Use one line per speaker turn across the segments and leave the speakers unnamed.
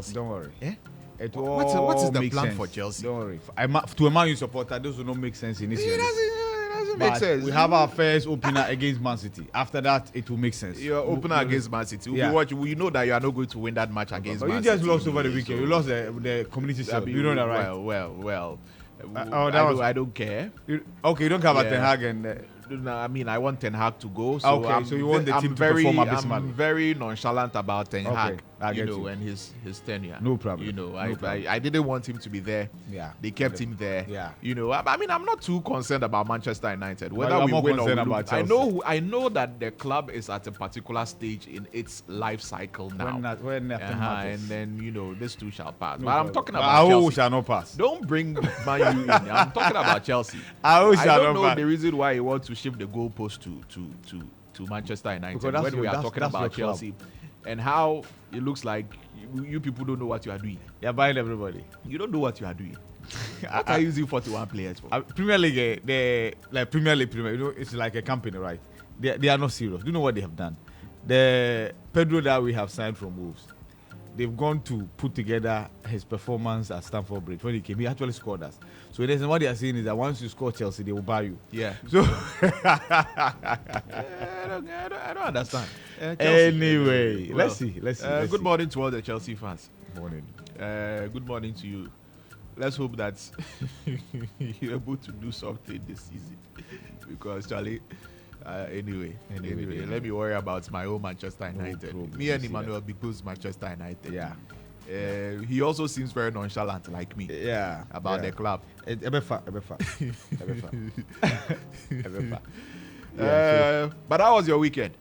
Don't worry.
Eh?
What
is the
make
plan
sense.
for Chelsea?
Don't worry. To a Man U supporter, this will not make sense initially.
It doesn't make
But
sense.
we have our first opener against Man City. After that, it will make sense.
Your opener against Man City.
Yeah.
You know that you are not going to win that match against
But
Man
you
City.
just lost over the
anyway,
weekend.
so-
You lost the Community Shield. You know that, right?
Well.
I
I don't care.
Okay, you don't care about
Yeah.
Ten Hag and...
No, I mean, I want Ten Hag to go. So
Okay, so you want the team to perform abysmally.
I'm very nonchalant about Ten Hag,
I get you.
and his tenure.
No problem.
I didn't want him to be there.
Yeah.
They kept him there.
Yeah.
I mean, I'm not too concerned about Manchester United. Whether
you are
we
more
win or
concerned
we
about
lose.
Chelsea.
I know that the club is at a particular stage in its life cycle now.
When nothing matters.
And then, this too shall pass.
No
but I'm
problem.
talking
Our
about
hope
Chelsea.
shall not pass.
Don't bring Man U in. I'm talking about Chelsea.
Our hope
I
shall
don't
not
know
pass.
the reason why he wants to shift the goalpost to Manchester United
Because
when we are
that's
talking
your
about
club.
Chelsea and how it looks like you people don't know what you are doing.
You're buying everybody.
You don't know what you are doing. What are you using 41 players for?
Premier League, Premier League, it's like a company, right? They are not serious. Do you know what they have done? The Pedro that we have signed from Wolves, they've gone to put together his performance at Stamford Bridge. When he came, he actually scored us. So in essence, what they are saying is that once you score Chelsea, they will buy you.
Yeah.
So
I don't understand.
anyway,
Well,
let's see.
Good morning to all the Chelsea fans.
Morning.
Good morning to you. Let's hope that you're able to do something this season. Because, Charlie, anyway, let me worry about my own Manchester United.
problem.
Me and
You see
Emmanuel Bigbo's Manchester United.
Yeah.
He also seems very nonchalant like me
Yeah.
about the club.
Ebefa.
But how was your weekend?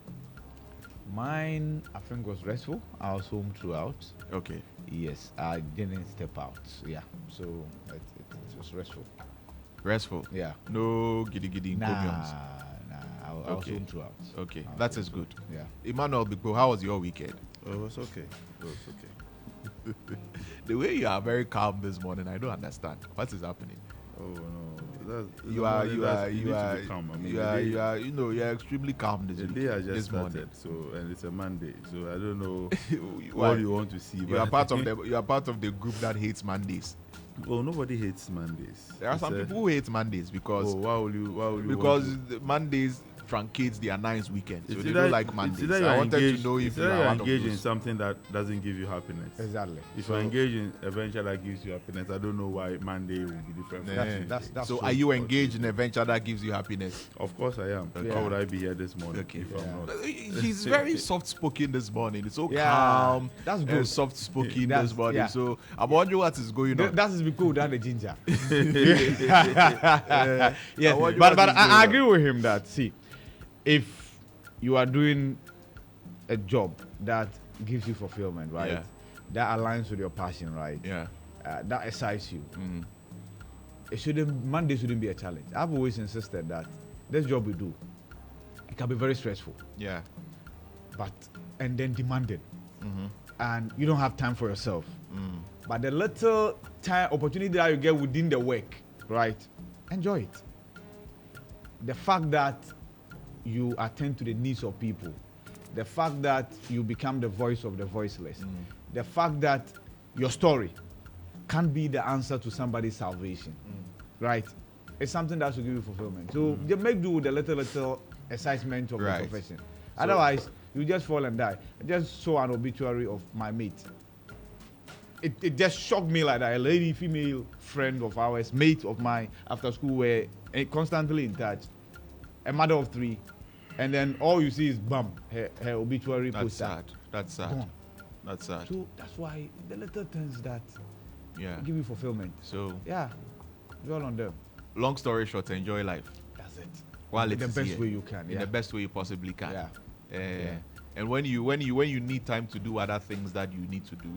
Mine, I think, was restful. I was home throughout.
Okay.
Yes, I didn't step out. Yeah, so it was restful.
Restful.
Yeah.
No giddy
Nah.
podiums.
I was
Okay.
home throughout.
Okay,
I was
that
home
is good.
throughout. Yeah.
Emmanuel Bigbo, how was your weekend?
Oh, it was okay.
The way you are very calm this morning, I don't understand. What is happening?
Oh no,
You are
calm. I mean,
you are extremely calm
the day has just
this
started,
morning.
so and it's a Monday, so I don't know
Why?
what you want to see.
You are part of the group that hates Mondays.
Oh, nobody hates Mondays.
There are some people who hate Mondays because
Oh, why will you?
because
want
the Mondays truncates their nice weekend, so
It's
they
either-
don't like
it's
Mondays.
either
I
you're
wanted
engaged-
to know if
it's
you
either
are
you're
one of
engaged in
those.
something that doesn't give you happiness.
Exactly.
If you're engaged in a venture that gives you happiness, I don't know why Monday will be different. from
Yeah.
Tuesday.
That's
So
true.
are you engaged in a venture that gives you happiness?
Of course I am.
Yeah.
How would I be here this morning
Okay.
if I'm not?
He's very soft-spoken this morning. It's so
Yeah,
calm.
that's
and
good.
soft-spoken
That's-
this morning.
yeah.
So I'm wondering what is going on.
That is because without the ginger.
I
Yes,
wonder
but
what is going
I
on.
agree with him that if you are doing a job that gives you fulfillment, right?
Yeah.
That aligns with your passion, right?
Yeah.
That excites you.
Mm.
Monday shouldn't be a challenge. I've always insisted that this job we do, it can be very stressful,
Yeah.
and then demanding, and you don't have time for yourself.
Mm.
But the little time opportunity that you get within the work, right? Enjoy it. The fact that you attend to the needs of people, the fact that you become the voice of the voiceless, the fact that your story can be the answer to somebody's salvation, right? It's something that should give you fulfillment. So just make do with the little excitement of
Right.
the profession. Otherwise, you just fall and die. I just saw an obituary of my mate. It just shocked me like that. A lady, female friend of ours, mate of mine, after school, were constantly in touch. A mother of 3, and then all you see is bam, her obituary
That's
poster.
sad. That's sad.
Gone.
That's sad.
So that's why the little things that
Yeah.
give you fulfillment.
So
Yeah, dwell on them.
long story short, enjoy life
That's it.
while
In
it's
the best
here.
way you can.
In
Yeah.
the best way you possibly can.
Yeah.
Yeah. And when you need time to do other things that you need to do,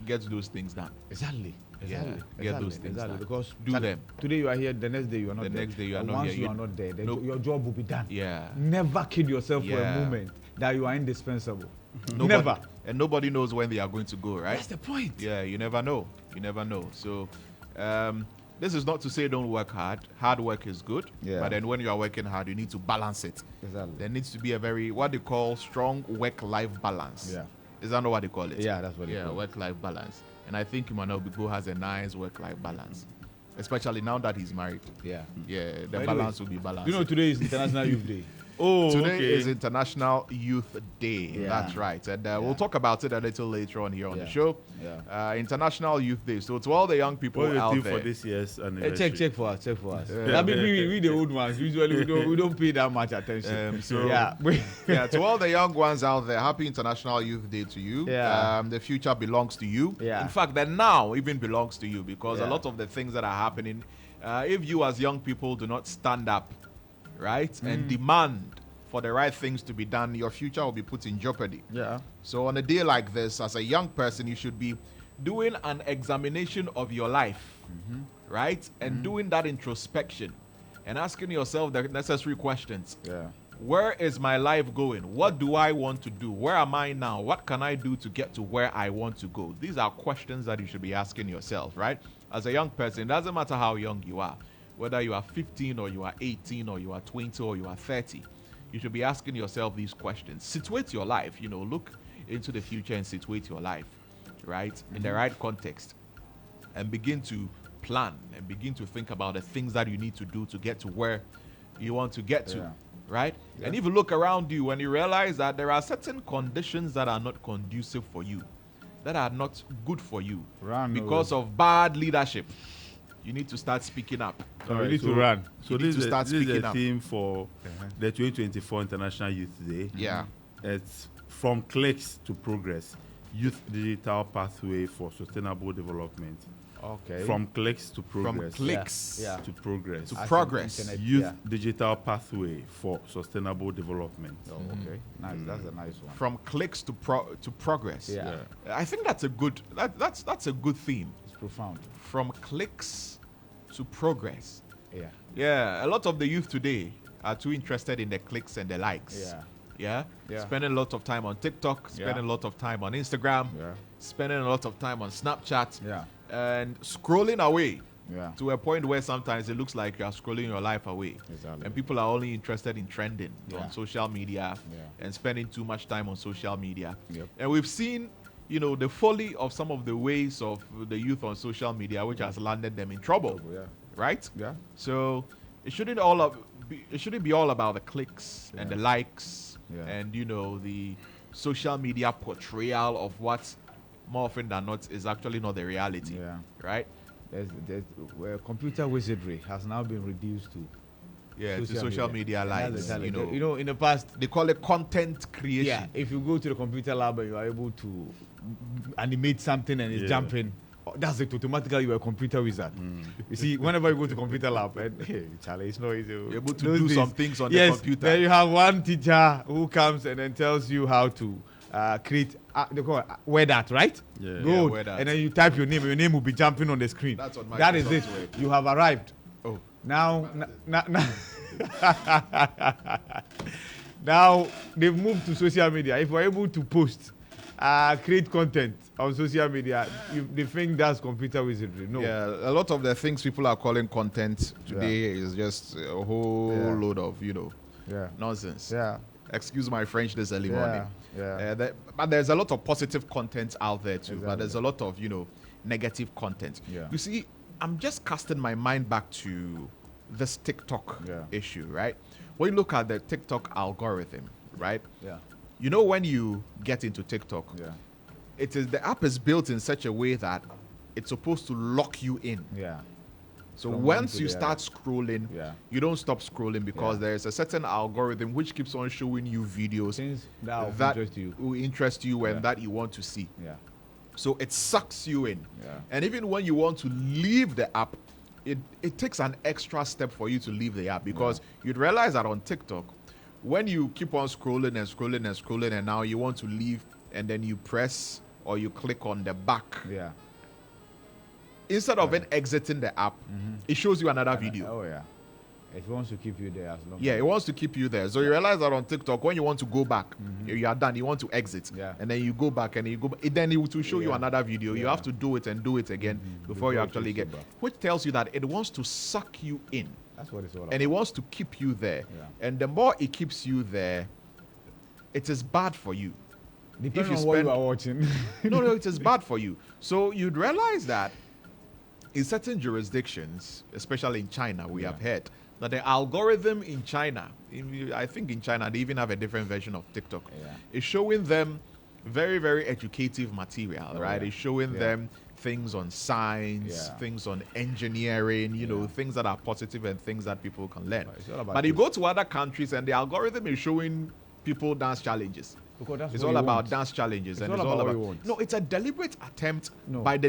get those things done.
Exactly.
Yeah,
Exactly.
get those things done.
Because
Do them.
Today you are here, the next day you are not
The
there.
next day you are
And
not
once
here.
you
You-
are not there, then
Nope.
your job will be done.
Yeah.
Never kid yourself for
Yeah.
a moment that you are indispensable.
Nobody-
Never.
And nobody knows when they are going to go, right?
That's the point.
Yeah, you never know. You never know. So, this is not to say don't work hard. Hard work is good.
Yeah.
But then when you are working hard, you need to balance it.
Exactly.
There needs to be a very, what they call strong work-life balance.
Yeah.
Is that not what they call it?
Yeah, that's what they
Yeah,
call it.
work-life balance. And I think Emmanuel Bigo has a nice work-life balance, especially now that he's married.
Yeah.
Yeah, the
By the
balance
way,
will be balanced.
You know, today is International Youth Day.
Oh,
Today
okay.
is International Youth Day.
Yeah.
That's right. And we'll
Yeah.
talk about it a little later on here on the
Yeah.
show.
Yeah.
International Youth Day. So to all the young people
What do you
out
think
there.
for this year's
Hey,
anniversary?
check for us. I mean, we the old ones. Usually we don't pay that much attention.
So
yeah.
yeah, to all the young ones out there, happy International Youth Day to you.
Yeah.
The future belongs to you.
Yeah.
In fact, the now even belongs to you because a
Yeah.
lot of the things that are happening, if you as young people do not stand up, right, and demand for the right things to be done, your future will be put in jeopardy.
Yeah.
So on a day like this, as a young person, you should be doing an examination of your life, right? And doing that introspection and asking yourself the necessary questions.
Yeah.
Where is my life going? What do I want to do? Where am I now? What can I do to get to where I want to go? These are questions that you should be asking yourself, right? As a young person, it doesn't matter how young you are, whether you are 15 or you are 18 or you are 20 or you are 30. You should be asking yourself these questions. Situate your life, look into the future and situate your life, right? In the right context. And begin to plan and begin to think about the things that you need to do to get to where you want to get to,
Yeah.
right?
Yeah.
And if you look around you and you realize that there are certain conditions that are not conducive for you, that are not good for you
Run
because of bad leadership, you need to start speaking up.
So we need to run.
So
You need
this
to
is
start
this is
speaking
the
up.
theme for the 2024 International Youth Day.
Yeah.
It's from clicks to progress. Youth digital pathway for sustainable development.
Okay.
From clicks to
From
progress.
clicks
Yeah.
To progress.
to
As in
progress.
internet.
Youth
Yeah.
digital pathway for sustainable development.
Oh, okay. Nice. That's a nice one.
From clicks to progress.
Yeah.
I think that's a good that's a good theme.
It's profound.
From clicks to progress.
Yeah.
Yeah, a lot of the youth today are too interested in the clicks and the likes.
Yeah.
Yeah?
Yeah.
Spending a lot of time on TikTok, spending a lot of time on Instagram,
Yeah.
spending a lot of time on Snapchat,
Yeah.
and scrolling away
Yeah.
to a point where sometimes it looks like you are scrolling your life away.
Exactly.
And people are only interested in trending
Yeah.
on social media
Yeah.
and spending too much time on social media.
Yep.
And we've seen, the folly of some of the ways of the youth on social media, which has landed them in trouble.
Yeah.
Right?
Yeah.
So it shouldn't be all about the clicks and the likes
Yeah.
and the social media portrayal of what more often than not is actually not the reality.
Yeah.
Right?
There's where computer wizardry has now been reduced to
Yeah, to social media
And
likes.
that's the talent. In the past,
They call it content creation.
yeah, if you go to the computer lab and you are able to animate something and it's
Yeah.
jumping, that's it. Automatically, you are a computer wizard. You see, whenever you go to computer lab, and hey, Charlie, it's not easy.
You're able to
Those
do
days-
some things on the
yes,
computer.
then you have one teacher who comes and then tells you how to create. They call it word art, right?
Yeah.
Yeah,
Good.
word art.
And then you type your name. Your name will be jumping on the screen.
That's on
That is it.
Microsoft Word.
You have arrived.
Oh.
Now, now they've moved to social media. If we're able to post, create content on social media, they think that's computer wizardry. No.
Yeah, a lot of the things people are calling content today is just a whole
Yeah.
load of,
Yeah.
nonsense.
Yeah.
Excuse my French this early morning.
Yeah.
But there's a lot of positive content out there too. But
Exactly.
there's a lot of, negative content.
Yeah.
You see, I'm just casting my mind back to this TikTok
Yeah.
issue, right? When you look at the TikTok algorithm, right?
Yeah.
When you get into TikTok,
Yeah.
the app is built in such a way that it's supposed to lock you in.
Yeah.
So
From one
once
to
you
the
start
other.
scrolling,
Yeah.
you don't stop scrolling because
Yeah.
there's a certain algorithm which keeps on showing you videos
Things that will
that
interest you.
will interest you and
Yeah.
that you want to see.
Yeah.
So it sucks you in.
Yeah.
And even when you want to leave the app, it takes an extra step for you to leave the app because you'd realize that on TikTok, when you keep on scrolling and scrolling and scrolling and now you want to leave and then you press or you click on the back,
Yeah.
instead of it exiting the app, it shows you another video.
Oh yeah. It wants to keep you there as long.
Yeah,
as
it wants to keep you there. So you realize that on TikTok, when you want to go back, you are done. You want to exit,
Yeah.
and then you go back and you go. Then it will show you
Yeah.
another video. You
Yeah.
have to do it and do it again before
Before
you
it
actually
takes you
get.
back.
Which tells you that it wants to suck you in,
That's what it's all about.
and it wants to keep you there.
Yeah.
And the more it keeps you there, it is bad for you.
Depending
you
on what you
spend-
are watching.
no, it is bad for you. So you'd realize that in certain jurisdictions, especially in China, we have heard that the algorithm in China, I think in China, they even have a different version of TikTok, is showing them very, very educative material, right? It's showing them things on science, things on engineering, you know, things that are positive and things that people can learn. But you go to other countries and the algorithm is showing people dance challenges.
Because that's
It's
what
all
you
about
want.
dance challenges,
It's
and
all
it's all
about what
about.
you want.
No, it's a deliberate attempt by the.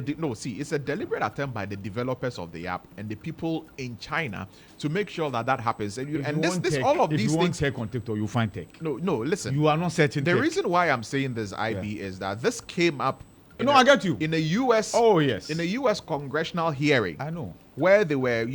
It's a deliberate attempt by the developers of the app and the people in China to make sure that that happens. And, all of
if
these
you want
things.
tech on TikTok, you find tech.
No, listen.
You are not searching
The
tech.
reason why I'm saying this, IB, is that this came up.
I get you.
In a U.S.
Oh, yes.
In a U.S. congressional hearing.
I know.
Where they were,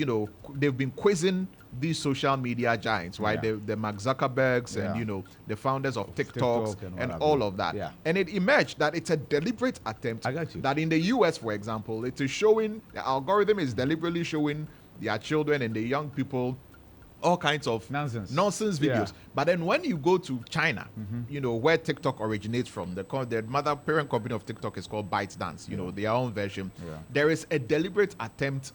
they've been quizzing these social media giants, right? The Mark Zuckerbergs and, the founders of TikTok and all of that.
Yeah.
And it emerged that it's a deliberate attempt.
I got you.
That in the U.S., for example, it is showing, the algorithm is deliberately showing their children and the young people all kinds of
nonsense
videos.
Yeah.
But then when you go to China, where TikTok originates from, the parent company of TikTok is called ByteDance, their own version.
Yeah.
There is a deliberate attempt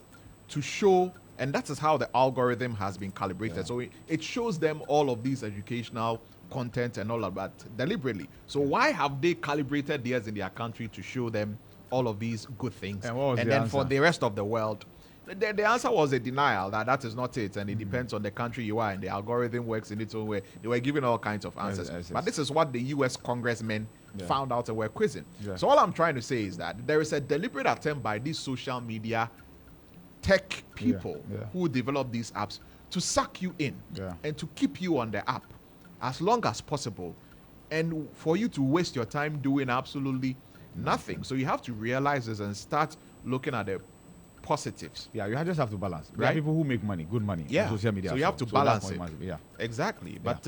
to show, and that is how the algorithm has been calibrated. So it shows them all of these educational content and all of that deliberately. So why have they calibrated theirs in their country to show them all of these good things?
And
then for the rest of the world, the answer was a denial that is not it, and it depends on the country you are, and the algorithm works in its own way. They were giving all kinds of answers.
Yes.
But this is what the U.S. congressmen found out and were quizzing. So all I'm trying to say is that there is a deliberate attempt by these social media tech people who develop these apps to suck you in and to keep you on the app as long as possible, and for you to waste your time doing absolutely nothing. So you have to realize this and start looking at the positives.
Yeah, you just have to balance. There
Right?
are people who make money, good money, on social media.
So you have to balance it.
Yeah.
Exactly. But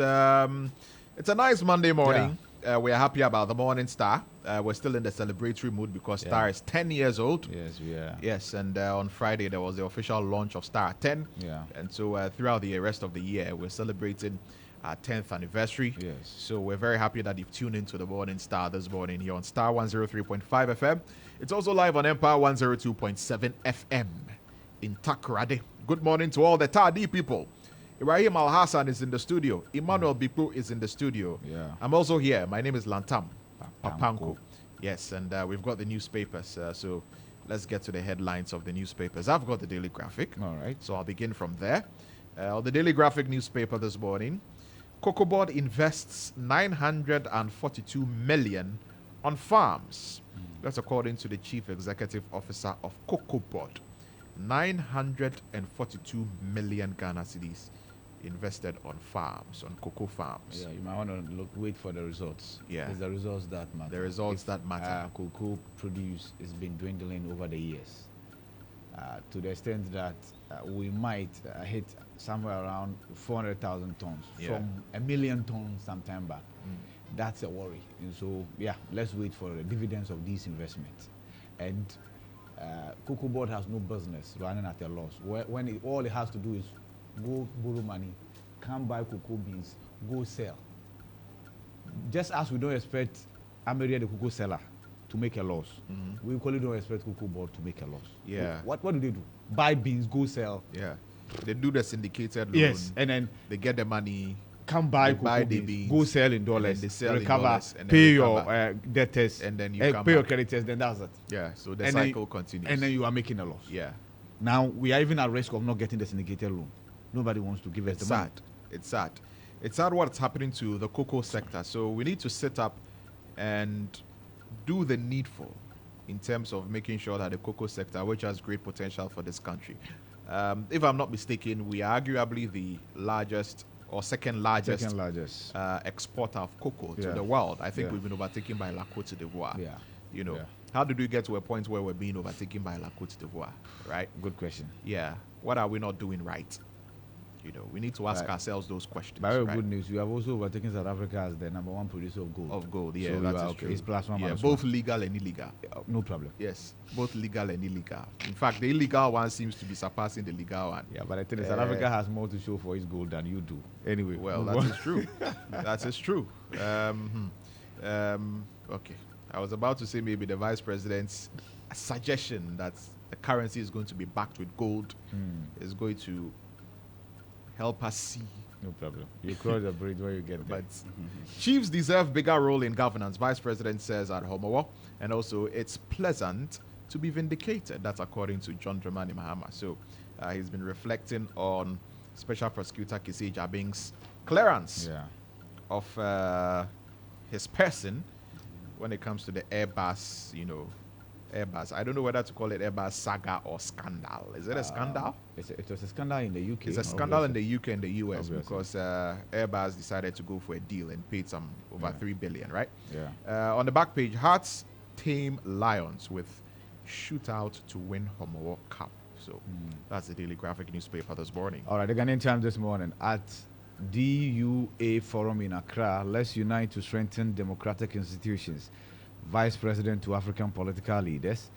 it's a nice Monday morning. We are happy about the morning Starr. We're still in the celebratory mood because Starr is 10 years old.
Yes, we are.
Yes, and on Friday there was the official launch of Starr 10.
Yeah.
And so throughout the rest of the year, we're celebrating our 10th anniversary.
Yes.
So we're very happy that you've tuned into the Morning Starr this morning here on Starr 103.5 FM. It's also live on Empire 102.7 FM in Takoradi. Good morning to all the Tadi people. Ibrahim Al Hassan is in the studio. Emmanuel Bipu is in the studio.
Yeah.
I'm also here. My name is Lantam
Papanko.
Papanko. Yes, and we've got the newspapers. So let's get to the headlines of the newspapers. I've got the Daily Graphic.
All right.
So I'll begin from there. On the Daily Graphic newspaper this morning, Cocoa Board invests 942 million on farms. That's according to the Chief Executive Officer of Cocoa Board. 942 million Ghana cedis invested on farms, on cocoa farms.
Yeah, you might want to wait for the results.
Yeah.
It's the results that matter.
The results that matter.
Cocoa produce has been dwindling over the years to the extent that we might hit somewhere around 400,000 tons from 1 million tons sometime back. That's a worry. And so, let's wait for the dividends of these investments. And Cocoa Board has no business running at a loss. When all it has to do is go borrow money, come buy cocoa beans, go sell. Just as we don't expect Ameria, the cocoa seller, to make a loss, we equally don't expect Cocoa Board to make a loss.
Yeah.
What do they do? Buy beans, go sell.
Yeah. They do the syndicated loan.
Yes, and then
they get the money.
Come buy
They
cocoa
buy the
beans,
beans,
go sell in dollars,
and they sell in
recover,
dollars, and then
pay
recover.
your debtors,
And then you come
pay your
back.
creditors, then that's it.
Yeah, so the
And then
cycle continues.
And then you are making a loss.
yeah.
Now, we are even at risk of not getting the syndicated loan. Nobody wants to give us
It's
the money.
sad. It's sad. It's sad what's happening to the cocoa sector. So we need to sit up and do the needful in terms of making sure that the cocoa sector, which has great potential for this country, if I'm not mistaken, we are arguably the largest or second largest exporter of cocoa to the world. I think we've been overtaken by La Cote d'Ivoire.
Yeah.
You know,
Yeah.
how did we get to a point where we're being overtaken by La Cote d'Ivoire, right?
Good question.
Yeah. What are we not doing right? You know, we need to ask
Right.
ourselves those questions.
By the way,
right?
good news. You have also overtaken South Africa as the #1 producer of gold.
Of gold, yeah,
So
that
you are
is
okay.
true.
It's +1,
Yeah,
minus
both
1.
legal and illegal.
No problem.
Yes, both legal and illegal. In fact, the illegal one seems to be surpassing the legal one.
Yeah, but I think South Africa has more to show for its gold than you do. Anyway,
Well,
move
that
on.
is true. That is true. Okay. I was about to say maybe the vice president's suggestion that the currency is going to be backed with gold is going to help us see.
No problem. You cross the bridge when you get there.
But chiefs deserve bigger role in governance, vice president says at Homowo. And also, it's pleasant to be vindicated. That's according to John Dramani Mahama. So he's been reflecting on Special Prosecutor Kisi Jabing's clearance of his person when it comes to the Airbus, Airbus. I don't know whether to call it Airbus saga or scandal. Is it a scandal?
It was a scandal in the UK.
It's a scandal in the UK and the US
Obviously.
because Airbus decided to go for a deal and paid some over 3 billion, right?
Yeah.
On the back page, Hearts tame Lions with shootout to win Homowo Cup. So that's the Daily Graphic newspaper this morning.
All right, the Ghanaian Times this morning at DUA Forum in Accra. Let's unite to strengthen democratic institutions. Vice President to African political leaders.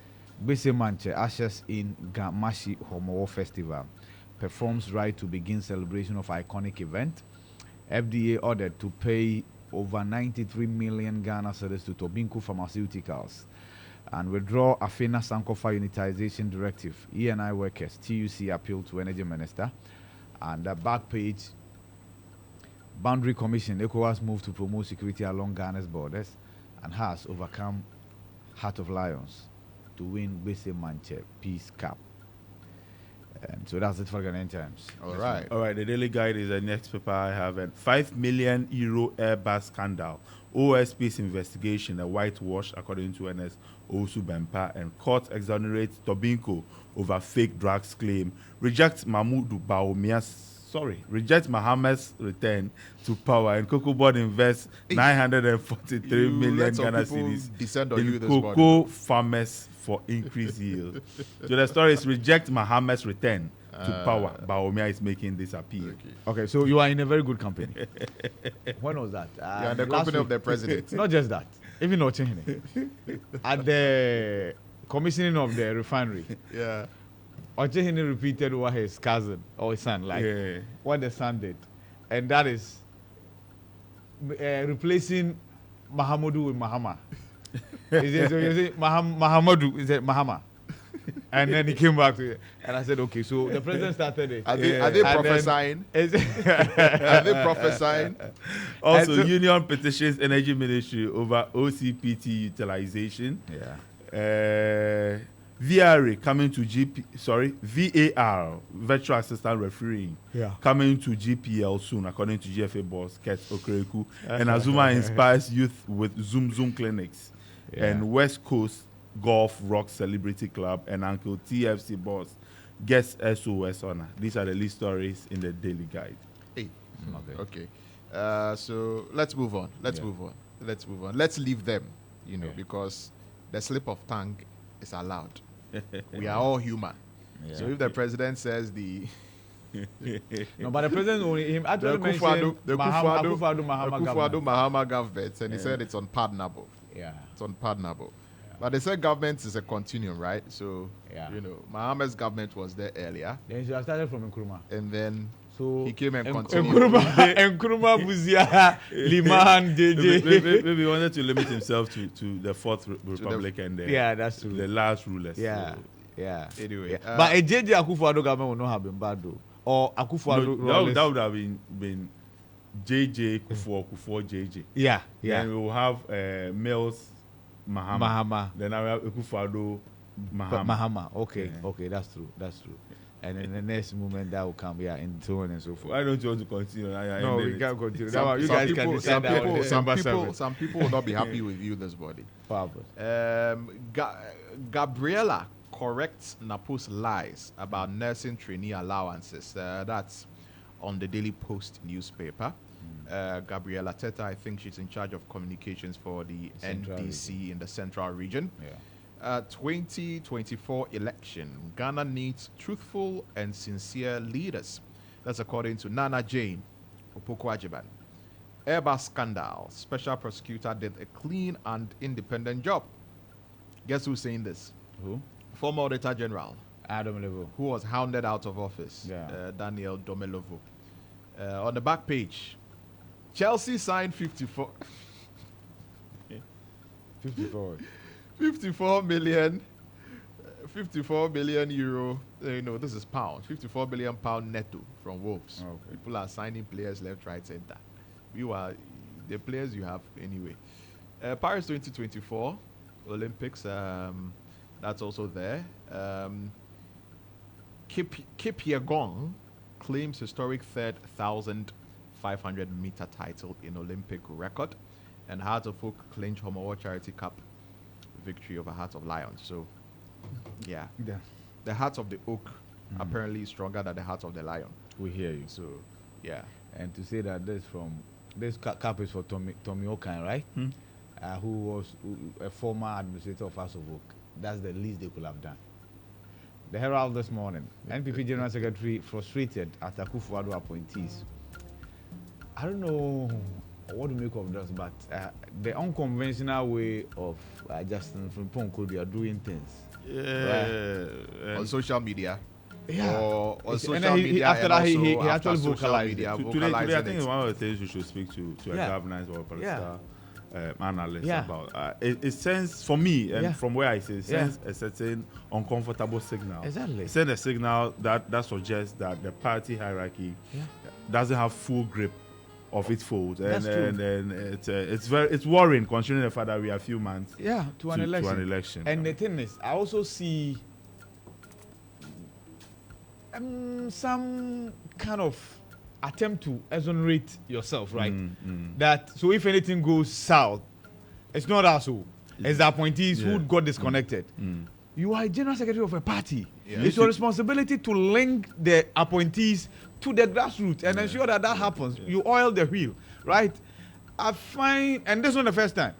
Bese Manche ashes in Gamashi Homowo Festival. Performs right to begin celebration of iconic event. FDA ordered to pay over 93 million Ghana cedis to Tobinco Pharmaceuticals. And withdraw Afena Sankofa Unitization Directive. E&I workers, TUC appeal to Energy Minister. And the back page, Boundary Commission, ECOWAS move to promote security along Ghana's borders and has overcome Heart of Lions to win Bese Manche Peace Cup. And so that's it for Ghanaian Times.
All right.
All right, the Daily Guide is the next paper I have. And 5 million euro Airbus scandal. OSP's investigation, a whitewash, according to NS Osu Bempa, and court exonerates Tobinco over fake drugs claim. Rejects Mohammed's return to power, and Cocoa Board invests 943 million Ghana cedis in cocoa farmers for increased yield. So the story is reject Mohammed's return to power. Baumia is making this appeal.
Okay, so you are in a very good company. When was that?
You are in the company of the president.
Not just that, even Ochehine. At the commissioning of the refinery,
Yeah.
Ochehine repeated what his cousin or his son, what the son did. And that is replacing Mahamudu with Mahama. So you say Mahamadu, is it Mahama? And then he came back to it. And I said, okay, so the president started it.
Are they prophesying? Are they prophesying?
Also,
so,
union petitions Energy Ministry over OCPT utilization.
Yeah.
VRA coming to VAR, virtual assistant refereeing, coming to GPL soon, according to GFA boss Ket Okreku. And Azuma inspires youth with Zoom clinics. And West Coast Golf Rock Celebrity Club and Uncle TFC boss gets SOS honor. These are the lead stories in the Daily Guide.
Hey. Okay. So let's move on. Let's move on. Let's leave them, because the slip of tongue is allowed. We are all human. Yeah. So if the president says
no, but the president only him actually mentioned the
Akufo-Addo Mahama government, and he said it's unpardonable.
Yeah,
it's unpardonable. Yeah. But they said government is a continuum, right? So Mahama's government was there earlier.
Then he started from Nkrumah,
and then
so
he came and continued.
Nkrumah, Buzia, Liman, JJ.
Maybe he wanted to limit himself to the Fourth Republic and
that's true.
The last rulers.
Yeah,
so.
Yeah. Anyway,
but a JJ Akufo-Addo government would not have been bad though. Or Akufo-Addo.
That would have been JJ Kufo JJ.
Yeah.
Then we will have Mills Mahama. Then I will have Akufo-Addo Mahama.
Okay, that's true. And in the next moment that will come, and so on and so forth.
Why don't you want to continue?
No, we can't continue. You guys can decide
some people will not be happy with you this morning. Gabriela corrects Napo's lies about nursing trainee allowances. That's on the Daily Post newspaper. Gabriela Teta, I think she's in charge of communications for the NDC in the Central Region. 2024 election, Ghana needs truthful and sincere leaders. That's according to Nana Jane Opoku-Ajiban. Airbus scandal, special prosecutor did a clean and independent job. Guess who's saying this?
Who?
Former Auditor General.
Domelovo.
Who was hounded out of office. Daniel Domelovo. On the back page, Chelsea signed 54...
54.
54 million. 54 million euro. No, this is pounds. 54 million pound netto from Wolves.
Okay.
People are signing players left, right, center. You are the players you have anyway. Paris 2024 Olympics. That's also there. Kip Yegon claims historic third 1,500-meter title in Olympic record, and Heart of Oak clinch Home Award Charity Cup victory over Heart of Lions. So, yeah. The Heart of the Oak apparently is stronger than the Heart of the Lion.
We hear you.
So, yeah.
And to say that this cap is for Tommy Okan, right? Who was a former administrator of House of Oak. That's the least they could have done. The Herald this morning, NPP General Secretary frustrated at Akufo-Addo appointees. I don't know what to make of this, but the unconventional way of Justin Frimpong they are doing things.
Yeah. On social media.
Yeah.
Or on social
and
media.
After that, he
after
actually
social
vocalized
media,
it.
Today, I think
it.
it's one of the things we should speak to a governance or political analyst about. It sends, for me, and from where I say, it sends a certain uncomfortable signal.
Exactly.
It sends a signal that suggests that the party hierarchy doesn't have full grip of its fold, and it's worrying considering the fact that we are a few months
to an election. And the thing is, I also see some kind of attempt to exonerate yourself, right? That so if anything goes south, it's not us who, it's the appointees who got disconnected. You are a general secretary of a party. It's your responsibility to link the appointees to the grassroots and ensure that happens. You oil the wheel, right? I find, and this is not the first time.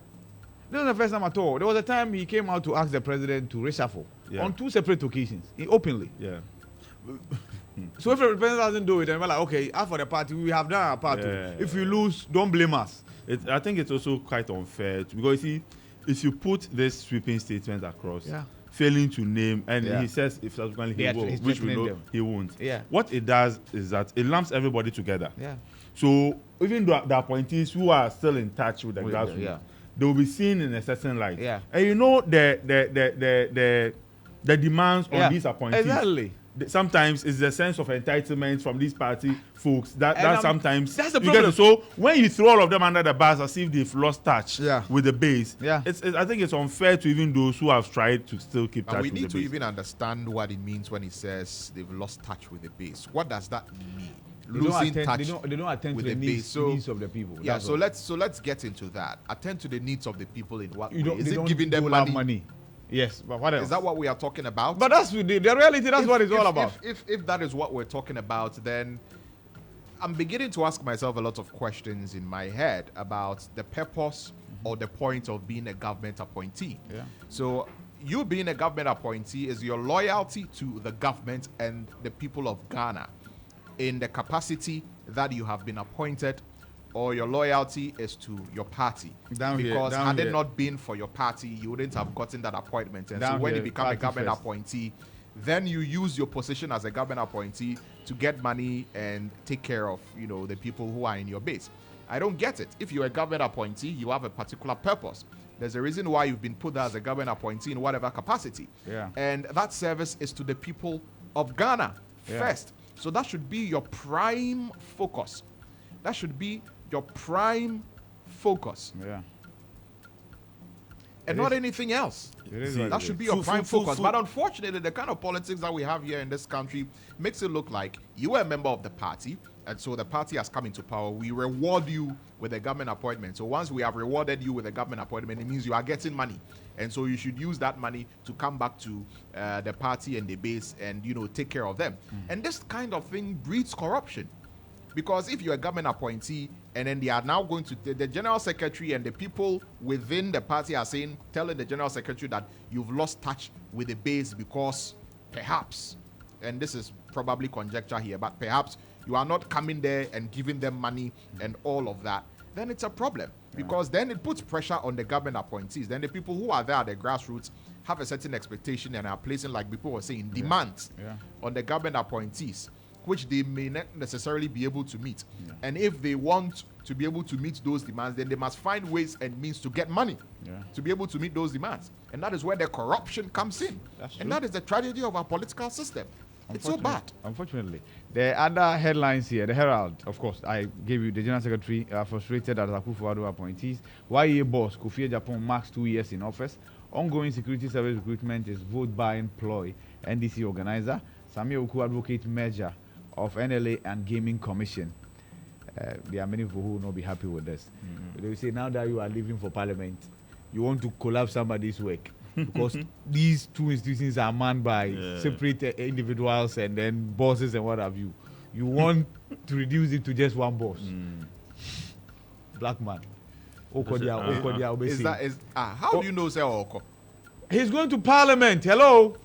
This is not the first time at all. There was a time he came out to ask the president to reshuffle on 2 separate occasions, openly. So if the president doesn't do it, then we're like, okay, as for the party, we have done our part. If we lose, don't blame us.
I think it's also quite unfair because you see, if you put this sweeping statement across, failing to name, and he says if subsequently he will, which we know he won't. What it does is that it lumps everybody together. So even the appointees who are still in touch with the grassroots, they will be seen in a certain light. And you know the demands on these appointees.
Exactly.
Sometimes it's the sense of entitlement from these party folks that sometimes
that's the problem.
So when you throw all of them under the bus as if they've lost touch with the base, I think it's unfair to even those who have tried to still keep touch with the base.
We need to even understand what it means when it says they've lost touch with the base. What does that mean? Losing touch.
They don't attend to the needs of the people.
Yeah, so let's get into that. Attend to the needs of the people in what way? Is it
don't
giving them money?
Yes, but what else?
Is that what we are talking about?
But that's the reality. That's what it's all about.
If that is what we're talking about, then I'm beginning to ask myself a lot of questions in my head about the purpose or the point of being a government appointee. So you being a government appointee is your loyalty to the government and the people of Ghana in the capacity that you have been appointed, or your loyalty is to your party. Because had it not been for your party, you wouldn't have gotten that appointment. And so when you become a government appointee, then you use your position as a government appointee to get money and take care of, the people who are in your base. I don't get it. If you're a government appointee, you have a particular purpose. There's a reason why you've been put there as a government appointee in whatever capacity. And that service is to the people of Ghana first. So that should be your prime focus. That should be your prime focus. And not anything else. That should be your prime focus. But unfortunately, the kind of politics that we have here in this country makes it look like you are a member of the party, and so the party has come into power. We reward you with a government appointment. So once we have rewarded you with a government appointment, it means you are getting money. And so you should use that money to come back to the party and the base and, take care of them. And this kind of thing breeds corruption. Because if you're a government appointee and then they are now going to the general secretary and the people within the party are telling the general secretary that you've lost touch with the base because perhaps, and this is probably conjecture here, but perhaps you are not coming there and giving them money and all of that, then it's a problem. Because then it puts pressure on the government appointees. Then the people who are there at the grassroots have a certain expectation and are placing, like people were saying, demands on the government appointees. which they may not necessarily be able to meet. And if they want to be able to meet those demands, then they must find ways and means to get money to be able to meet those demands. And that is where the corruption comes in. And that is the tragedy of our political system. It's so bad.
Unfortunately. The other headlines here, the Herald, of course, I gave you the General Secretary frustrated at Akufo-Addo appointees. YA boss, Kofi Japan marks 2 years in office. Ongoing security service recruitment is vote buying ploy. NDC organizer. Samia Oku advocate merger of NLA and Gaming Commission. There are many people who will not be happy with this. They will say, now that you are leaving for parliament, you want to collapse somebody's work. Because these two institutions are manned by separate individuals and then bosses and what have you. You want to reduce it to just one boss. Black man.
How do you know say Oko?
He's going to parliament. Hello?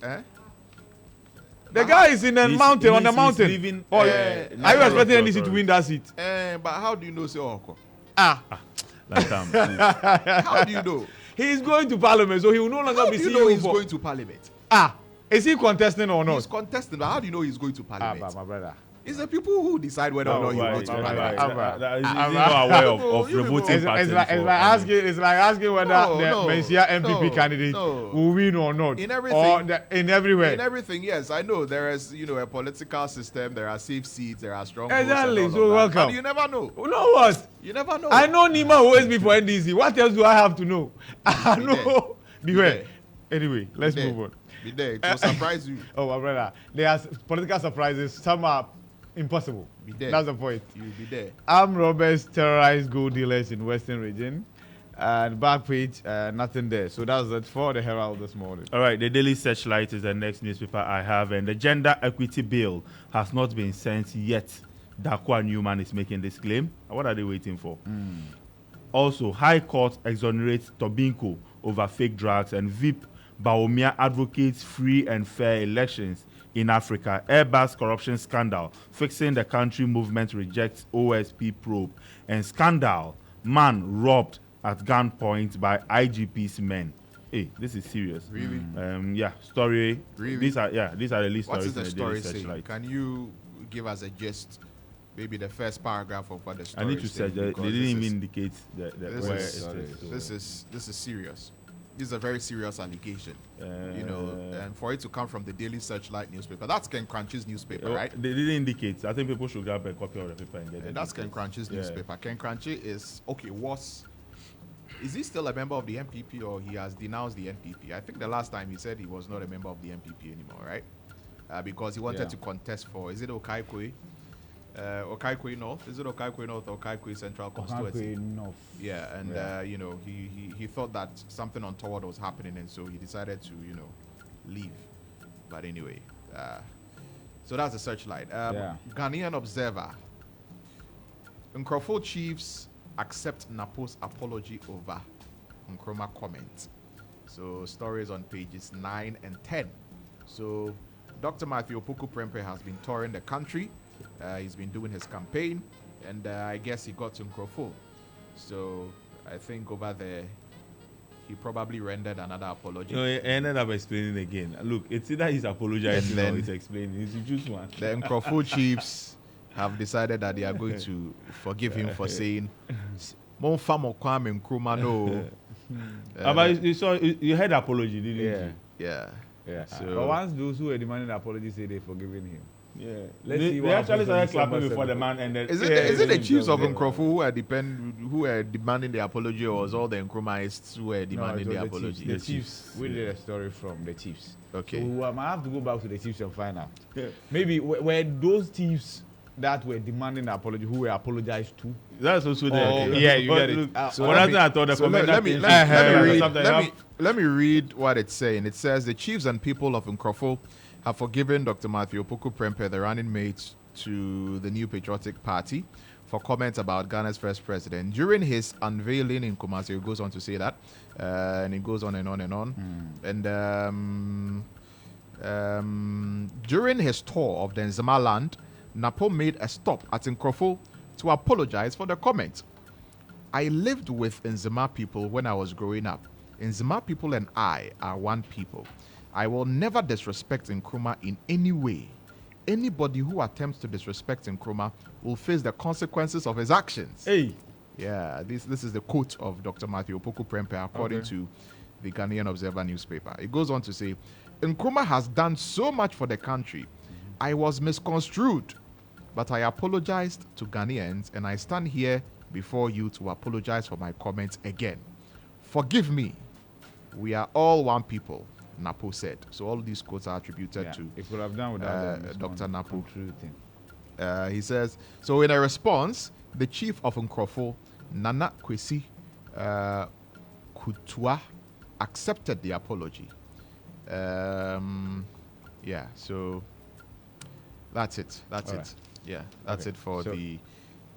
The guy is in the mountain, on the mountain.
Leaving,
are you expecting NDC to win that seat?
But how do you know say Oko?
How
do you know?
He is going to parliament, so he will no longer be
CEO. How do you know he's going to parliament?
Is he contesting or not?
He's contesting, but how do you know he's going to parliament?
My brother.
It's the people who decide whether or not he wants to parliament.
I'm not aware of revoting patterns.
It's like asking whether the Mensia MPP candidate will win or not.
In everything.
In everywhere.
In everything, yes. I know there is, a political system, there are safe seats, there are strong
exactly,
votes.
so welcome.
But you never know.
You know what?
You never know.
I know Nima always be for NDC. What else do I have to know? I know. Beware. Anyway, let's move on.
Be there. It will surprise you.
Oh, my brother. There are political surprises. Some are impossible.
Be there.
That's the point.
You'll be there.
Armed robbers terrorized gold dealers in Western region. And back page, nothing there. So that's it for the Herald this morning.
All right, the Daily Searchlight is the next newspaper I have, and the Gender Equity Bill has not been sent yet. Dakwa Newman is making this claim. What are they waiting for? Also, High Court exonerates Tobinko over fake drugs, and VIP Baumia advocates free and fair elections in Africa. Airbus corruption scandal. Fixing the country movement rejects OSP probe. And scandal. Man robbed at gunpoint by IGP's men. Hey, this is serious.
Really?
Story.
Really?
These are the least
what
stories.
What is the story saying?
Like.
Can you give us a gist? Maybe the first paragraph of what the story
I need to say they didn't even indicate where it is.
This is serious. This is a very serious allegation, and for it to come from the Daily Searchlight newspaper, that's Ken Crunch's newspaper, right?
They didn't indicate. I think people should grab a copy of the paper and get it.
That's Ken Crunch's newspaper. Ken Crunchy is is he still a member of the MPP, or he has denounced the MPP? I think the last time he said he was not a member of the MPP anymore, right? Because he wanted to contest for, is it Okaikwe? Okaikwe North. Is it Okaikwe North or Okaikwe Central Constituency?
Okaikwe North.
Yeah, and he thought that something untoward was happening, and so he decided to leave. But anyway, so that's the Searchlight. Ghanaian Observer. Nkrofo chiefs accept Napo's apology over Nkrumah comment. So stories on pages 9 and 10. So Dr. Matthew Opoku Prempeh has been touring the country. He's been doing his campaign, and I guess he got to Nkrofo. So I think over there, he probably rendered another apology.
No, he ended up explaining again. Look, it's either he's apologizing or he's explaining. He's just one.
The Nkrofo chiefs have decided that they are going to forgive him for saying, "Mon famo Kwame Nkrumah no."
But you heard the apology, didn't you?
Yeah.
So, but once those who were demanding the apology say they've forgiven him.
Yeah.
They
actually started clapping before the man ended.
Is it the chiefs of Nkrofo who are demanding the apology, or was all the Nkrumaists who were demanding the apology?
The chiefs. We did a story from the chiefs.
Okay.
So I might have to go back to the chiefs and find out. Maybe were those chiefs that were demanding the apology who were apologized to?
That's also there.
Yeah, you get it.
Let me read what it's saying. It says the chiefs and people of Nkrofo have forgiven Dr. Matthew Opoku Prempeh, the running mate to the New Patriotic Party, for comments about Ghana's first president. During his unveiling in Kumasi, he goes on to say that, and it goes on and on and on. And during his tour of the Nzema land, Napo made a stop at Nkrofo to apologize for the comment. I lived with Nzema people when I was growing up. Nzema people and I are one people. I will never disrespect Nkrumah in any way. anybody who attempts to disrespect Nkrumah will face the consequences of his actions.
Hey.
Yeah, this is the quote of Dr. Matthew Opoku Prempeh, according to the Ghanaian Observer newspaper. It goes on to say, Nkrumah has done so much for the country. I was misconstrued, but I apologized to Ghanaians, and I stand here before you to apologize for my comments again. Forgive me. We are all one people, Napo said. So all these quotes are attributed to
it could have done without
Dr. Napo.
Thing.
He says, so in a response, the chief of Nkrofo, Nana Kwesi Kutua, accepted the apology. Yeah, so that's it. That's it. Yeah, that's it for the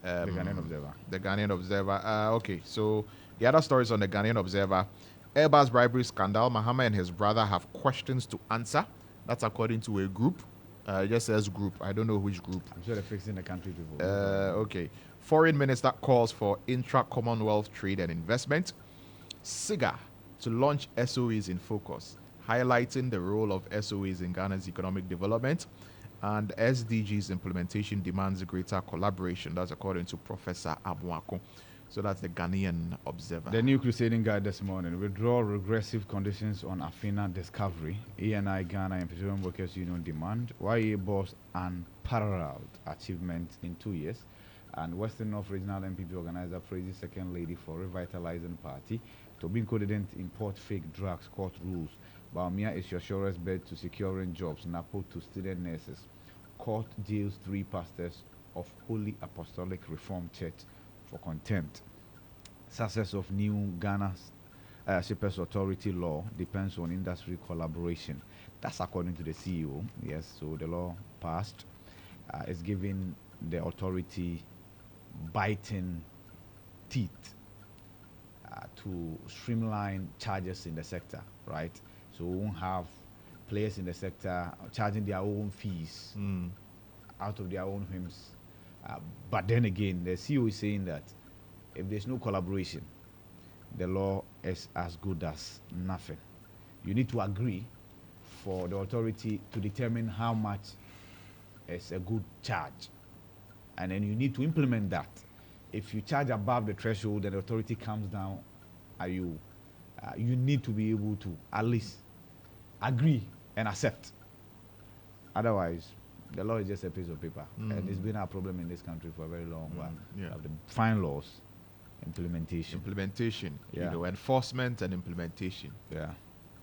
Ghanaian Observer.
The Ghanaian Observer. Okay, so the other stories on the Ghanaian Observer. Airbus bribery scandal. Mahama and his brother have questions to answer. That's according to a group. It just says group. I don't know which group.
I'm sure they're fixing the country people.
Okay. Foreign Minister calls for intra-Commonwealth trade and investment. SIGA to launch SOEs in focus, highlighting the role of SOEs in Ghana's economic development. And SDGs implementation demands greater collaboration. That's according to Professor Abuako. So that's the Ghanaian Observer.
The new crusading guide this morning. Withdraw regressive conditions on Afina discovery. ENI Ghana and Petroleum Workers Union demand. YA boss unparalleled achievement in 2 years. And Western North Regional MPP organizer praises Second Lady for revitalizing party. Tobinco didn't import fake drugs, court rules. Baumia is your surest bet to securing jobs. Napo to student nurses. Court jails 3 pastors of Holy Apostolic Reformed Church for contempt. Success of new Ghana's Shippers Authority law depends on industry collaboration. That's according to the CEO. Yes, so the law passed. It's giving the authority biting teeth to streamline charges in the sector, right? So we won't have players in the sector charging their own fees out of their own whims. But then again, the CEO is saying that if there's no collaboration, the law is as good as nothing. You need to agree for the authority to determine how much is a good charge. And then you need to implement that. If you charge above the threshold and the authority comes down at you, you need to be able to at least agree and accept. Otherwise, the law is just a piece of paper. And it's been a problem in this country for a very long while.
Yeah.
The fine laws, implementation.
You know, enforcement and implementation.
Yeah.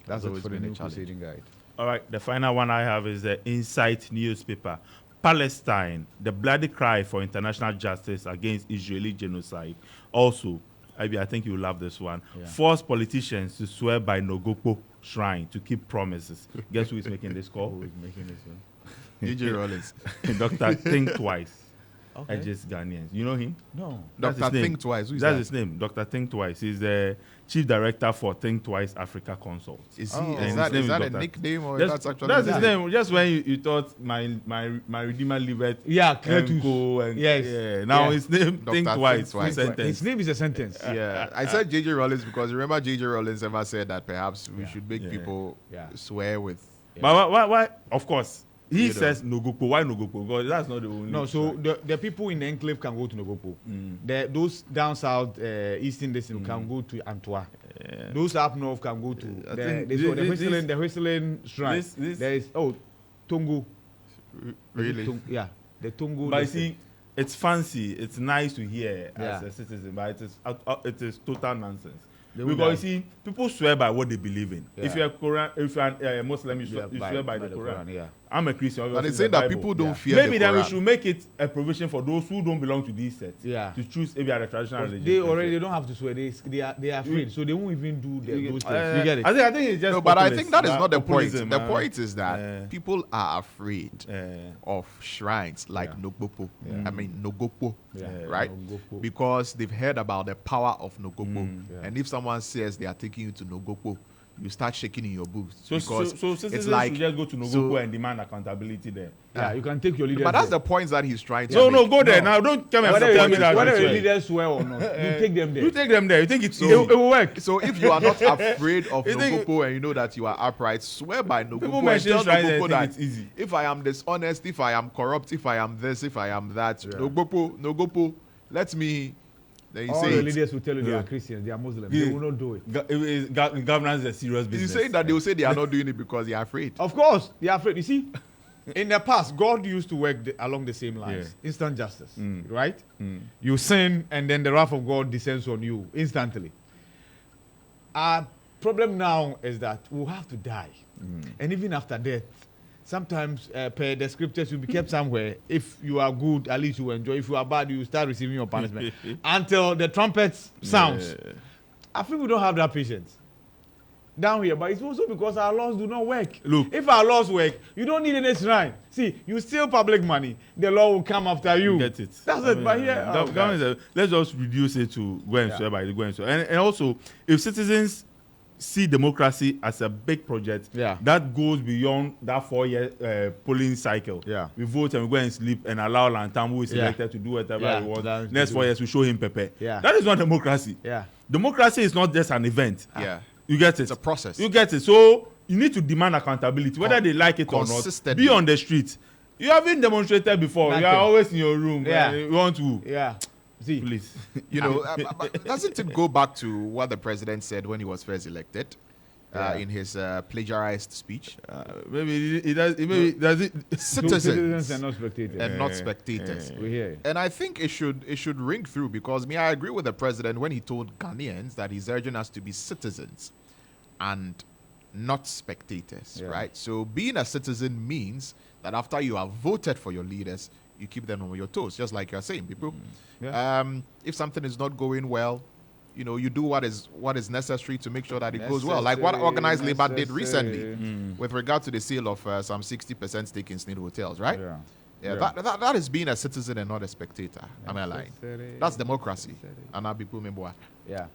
That's
always
for the
been a
new
challenge.
proceeding guide.
All right, the final one I have is the Insight newspaper. Palestine, the bloody cry for international justice against Israeli genocide. Also, I think you will love this one.
Yeah.
Force politicians to swear by Nogopo shrine to keep promises. Guess who is making this call?
Who is making this one?
DJ Rollins.
Dr. Think Twice.
Okay.
Edges Ghanaians. You know him?
No.
That's
Dr.
his name.
Think Twice. Who is
That's
that?
his name, Dr. Think Twice. He's the chief director for Think Twice Africa Consult.
Is
Oh.
he?
And
Is
his
that,
name
is
is
that a
Dr.
nickname or
Just-
that's actually
that's his
his
name. Just when you thought my Redeemer liveth
Yeah,
and
Cletus.
co and
Yes.
yeah. Now
Yeah.
his name
Dr.
Think
Think
Twice.
Twice.
Full sentence.
His name is a sentence.
Yeah, I said JJ Rollins because remember JJ Rollins ever said that perhaps we
Yeah.
should make
Yeah.
people
Yeah.
swear with.
But why? Of course, he
You know.
says Nogopo. Why Nogopo? Because that's not the only.
No, so the people in the enclave can go to Nogopo. Those down south, eastern district can go to Antwerp.
Yeah.
Those up north can go to
I
the,
think
the,
this-
the whistling shrine.
this-
There is Tongo.
Really?
The Tongo.
But you see, it's fancy. It's nice to hear as
Yeah.
a citizen, but it is total nonsense.
They will
Because you
die.
see, people swear by what they believe in. If
Yeah.
if you're a Muslim, you swear by the Quran.
Yeah.
I'm a Christian.
But
obviously
it's saying
the
that
Bible.
people don't
Yeah.
fear
Maybe
the
then we
Quran.
should make it a provision for those who don't belong to these sects
Yeah.
to choose if they are a traditional religion.
They don't have to swear. They are afraid, so they won't even do those things. You get it?
I think it's just
No, but I
populist.
think that is not the point.
Populism,
The point is that
Yeah.
people are afraid
Yeah.
of shrines like
Yeah.
Nogopo.
Yeah.
I mean Nogopo,
Yeah.
right?
Nogopo.
because they've heard about the power of Nogopo.
Yeah.
And if someone says they are taking you to Nogopo, you start shaking in your boots.
So citizens should just go to Nogopo and demand accountability there.
Yeah, you can take your leaders.
But that's
there.
the point that he's trying to
So
make.
no, go there now. Don't come and tell me that.
Whether your leaders swear or not, you take them there.
You take them there. You think it's
it will work.
So if you are not afraid of Nogopo and you know that you are upright, swear by Nogopo and tell Nogopo that
it's easy.
if I am dishonest, if I am corrupt, if I am this, if I am that, Nogopo, let me. Then you
All
say
the
it.
leaders will tell you they are Christians, they are Muslims. They will not do it.
Governance is a serious business.
You say that they will say they are not doing it because they are afraid.
Of course, they are afraid. You see, in the past, God used to work along the same lines.
Yeah.
Instant justice, right? You sin, and then the wrath of God descends on you instantly. Our problem now is that we'll have to die. And even after death, sometimes per the scriptures will be kept somewhere. If you are good, at least you will enjoy. If you are bad, you will start receiving your punishment. Until the trumpet sounds.
Yeah.
I think we don't have that patience down here, but it's also because our laws do not work.
Look.
If our laws work, you don't need any shrine. See, you steal public money, the law will come after you.
Get it.
That's it. But here,
let's just reduce it to go and swear by the go and swear. And also, if citizens see democracy as a big project that goes beyond that 4-year polling cycle.
Yeah.
We vote and we go and sleep and allow Lantam, who is elected, to do whatever he wants. Next 4 years, we show him Pepe.
Yeah.
That is not democracy.
Yeah.
Democracy is not just an event.
Yeah.
You get it?
It's a process.
You get it. So you need to demand accountability, whether they like it or not. Be on the street. You haven't demonstrated before.
Nothing.
You are always in your room.
Yeah.
You want to.
Yeah. See,
Please.
You know, but doesn't it go back to what the president said when he was first elected in his plagiarized speech?
Maybe it does. Maybe does it?
citizens and not spectators.
And not spectators.
We hear you.
And I think it should ring through because I agree with the president when he told Ghanaians that he's urging us to be citizens and not spectators, right? So being a citizen means that after you have voted for your leaders, you keep them on your toes, just like you're saying, people. If something is not going well, you know, you do what is necessary to make sure that it goes well. Like what Organized Labour did recently with regard to the sale of some 60% stake in Sneed Hotels, right? That is being a citizen and not a spectator. Am I lying? That's democracy. And now people remember.
Yeah,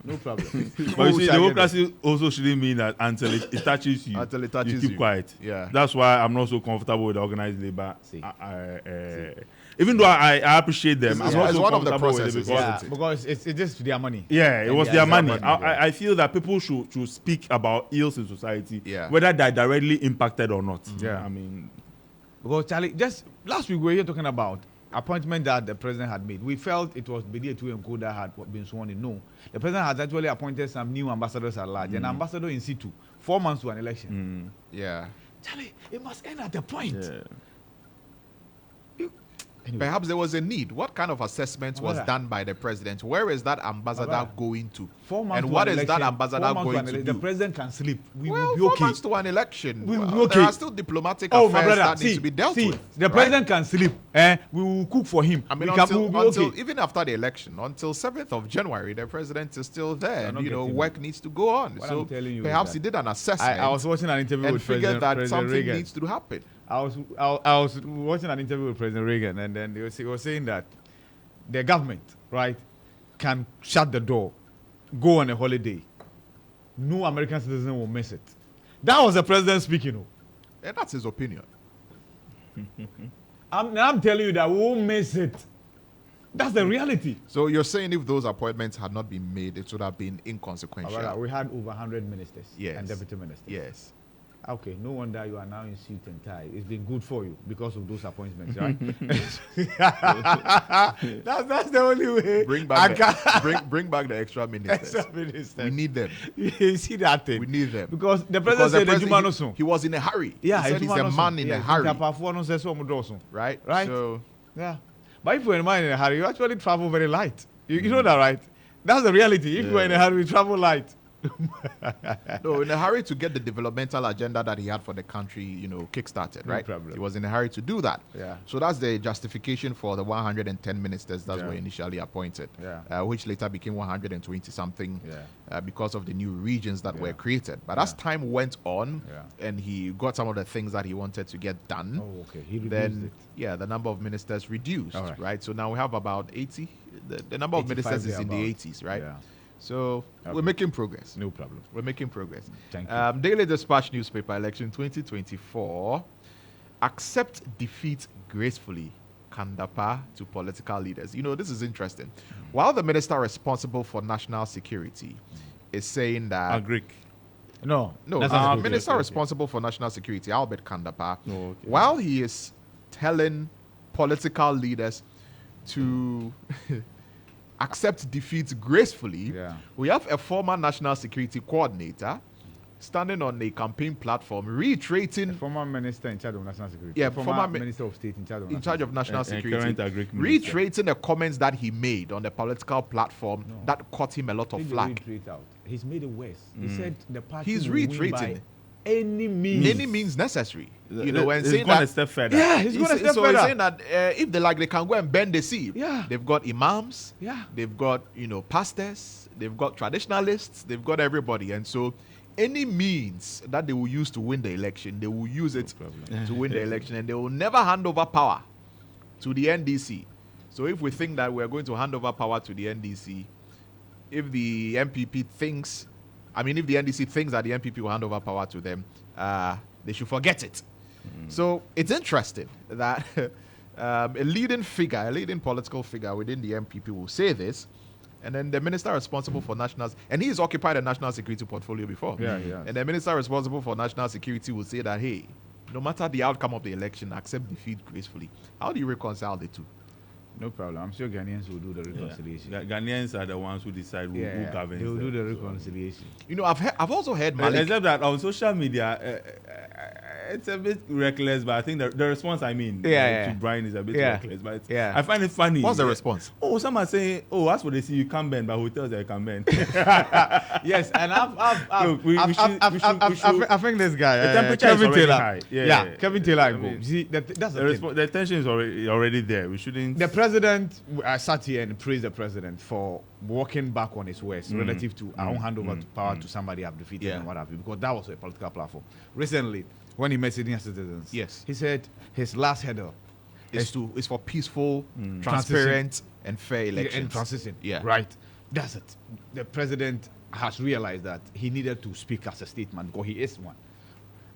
no problem.
But you see, democracy also shouldn't mean that until it touches you,
until it touches
you keep quiet.
Yeah,
that's why I'm not so comfortable with Organized Labour. Even though I appreciate them, I'm not so comfortable with it
because it's just their money.
Yeah, it was their money. I feel that people should speak about ills in society, whether they're directly impacted or not.
Yeah,
I mean,
because Charlie, just last week we were here talking about appointment that the president had made. We felt it was Bedia Tu and Koda had been sworn in. No, the president has actually appointed some new ambassadors at large. An ambassador in situ, 4 months to an election.
Yeah,
Charlie, it must end at a point.
Anyway. Perhaps there was a need. What kind of assessment was done by the president? Where is that ambassador going to?
4 months
and what is that ambassador going to do?
The president can sleep. We
well,
will be
4
okay.
months to an election.
We will be okay.
There are still diplomatic affairs that need to be dealt with.
The president can sleep. We will cook for him.
I mean, until even after the election, until 7th of January, the president is still there. And, you know, work needs to go on. So perhaps he did an assessment.
I was watching an interview with
figured
President
something
Reagan.
needs to happen.
I was watching an interview with President Reagan, and then he was saying that the government, right, can shut the door, go on a holiday. No American citizen will miss it. That was the president speaking.
And that's his opinion.
I'm telling you that we won't miss it. That's the reality.
So you're saying if those appointments had not been made, it would have been inconsequential.
We had over 100 ministers and deputy ministers.
Yes.
Okay, no wonder you are now in suit and tie. It's been good for you because of those appointments, right? that's the only way.
Bring back the extra ministers.
Extra ministers.
We need them.
You see that thing?
We need them.
Because the president said
he was in a hurry.
Yeah,
he said he's a man in a hurry.
Right?
So,
yeah. But if you're a man in a hurry, you actually travel very light. You know that, right? That's the reality. If you're in a hurry, you travel light.
No, in a hurry to get the developmental agenda that he had for the country, you know, kick-started, right?
Problem.
He was in a hurry to do that.
Yeah.
So that's the justification for the 110 ministers that were initially appointed, which later became 120-something because of the new regions that were created. But as time went on and he got some of the things that he wanted to get done,
he reduced it.
The number of ministers reduced, right? So now we have about 80. The number of ministers is in the 80s, right?
Yeah.
So
Okay.
we're making progress.
No problem.
We're making progress.
Thank you.
Daily Dispatch newspaper election 2024. Accept defeat gracefully. Kandapa to political leaders. You know, this is interesting. While the minister responsible for national security is saying that
Agric.
no,
That's
the
okay,
minister
okay.
responsible for national security, Albert Kandapa,
Oh, okay.
while he is telling political leaders to accept defeat gracefully,
Yeah.
we have a former national security coordinator standing on a campaign platform reiterating
Former minister in charge of national security.
Yeah,
former
former
minister of state in charge of
in charge of national
And
security,
current agric minister.
reiterating the comments that he made on the political platform
No.
that caught him a lot of flack.
He's made it worse. He said the party
He's
will win
reiterating.
by any means.
Any means necessary, you know, and
He's
saying
gone
that
a step further.
Yeah, he's going to step
so
further.
he's saying that if they like, they can go and bend the sea.
Yeah.
They've got imams.
Yeah.
They've got, you know, pastors. They've got traditionalists. They've got everybody. And so any means that they will use to win the election, they will use it
problem.
to win the election. And they will never hand over power to the NDC. So if we think that we're going to hand over power to the NDC, if the MPP thinks, if the NDC thinks that the MPP will hand over power to them, they should forget it. So it's interesting that a leading political figure within the MPP will say this, and then the minister responsible for national, and he has occupied a national security portfolio before.
Yeah, yeah.
And the minister responsible for national security will say that, hey, no matter the outcome of the election, accept defeat gracefully. How do you reconcile the two?
No problem. I'm sure Ghanaians will do the reconciliation.
Ghanaians are the ones who decide who governs.
they will do
them,
the
so.
reconciliation.
You know, I've also heard Malik.
Except that on social media, it's a bit reckless, but I think the response, to Brian is a bit reckless. But I find it funny.
What's the response?
Oh, someone saying, "Oh, as for they see you can bend, but hotels they can bend."
Yes, and
Look, we should-
I think this guy,
The temperature
Kevin
is already
Taylor.
high.
Yeah, Kevin Taylor.
I mean,
See, that's the thing.
The tension is already there. We shouldn't.
The president, I sat here and praised the president for walking back on his words relative to I won't hand over to power to somebody I've defeated and what have you, because that was a political platform. Recently, when he met senior citizens,
Yes.
he said his last hurdle
Is for peaceful, transparent, and fair elections.
and transition.
Yeah.
Right. That's it. The president has realized that he needed to speak as a statesman because he is one.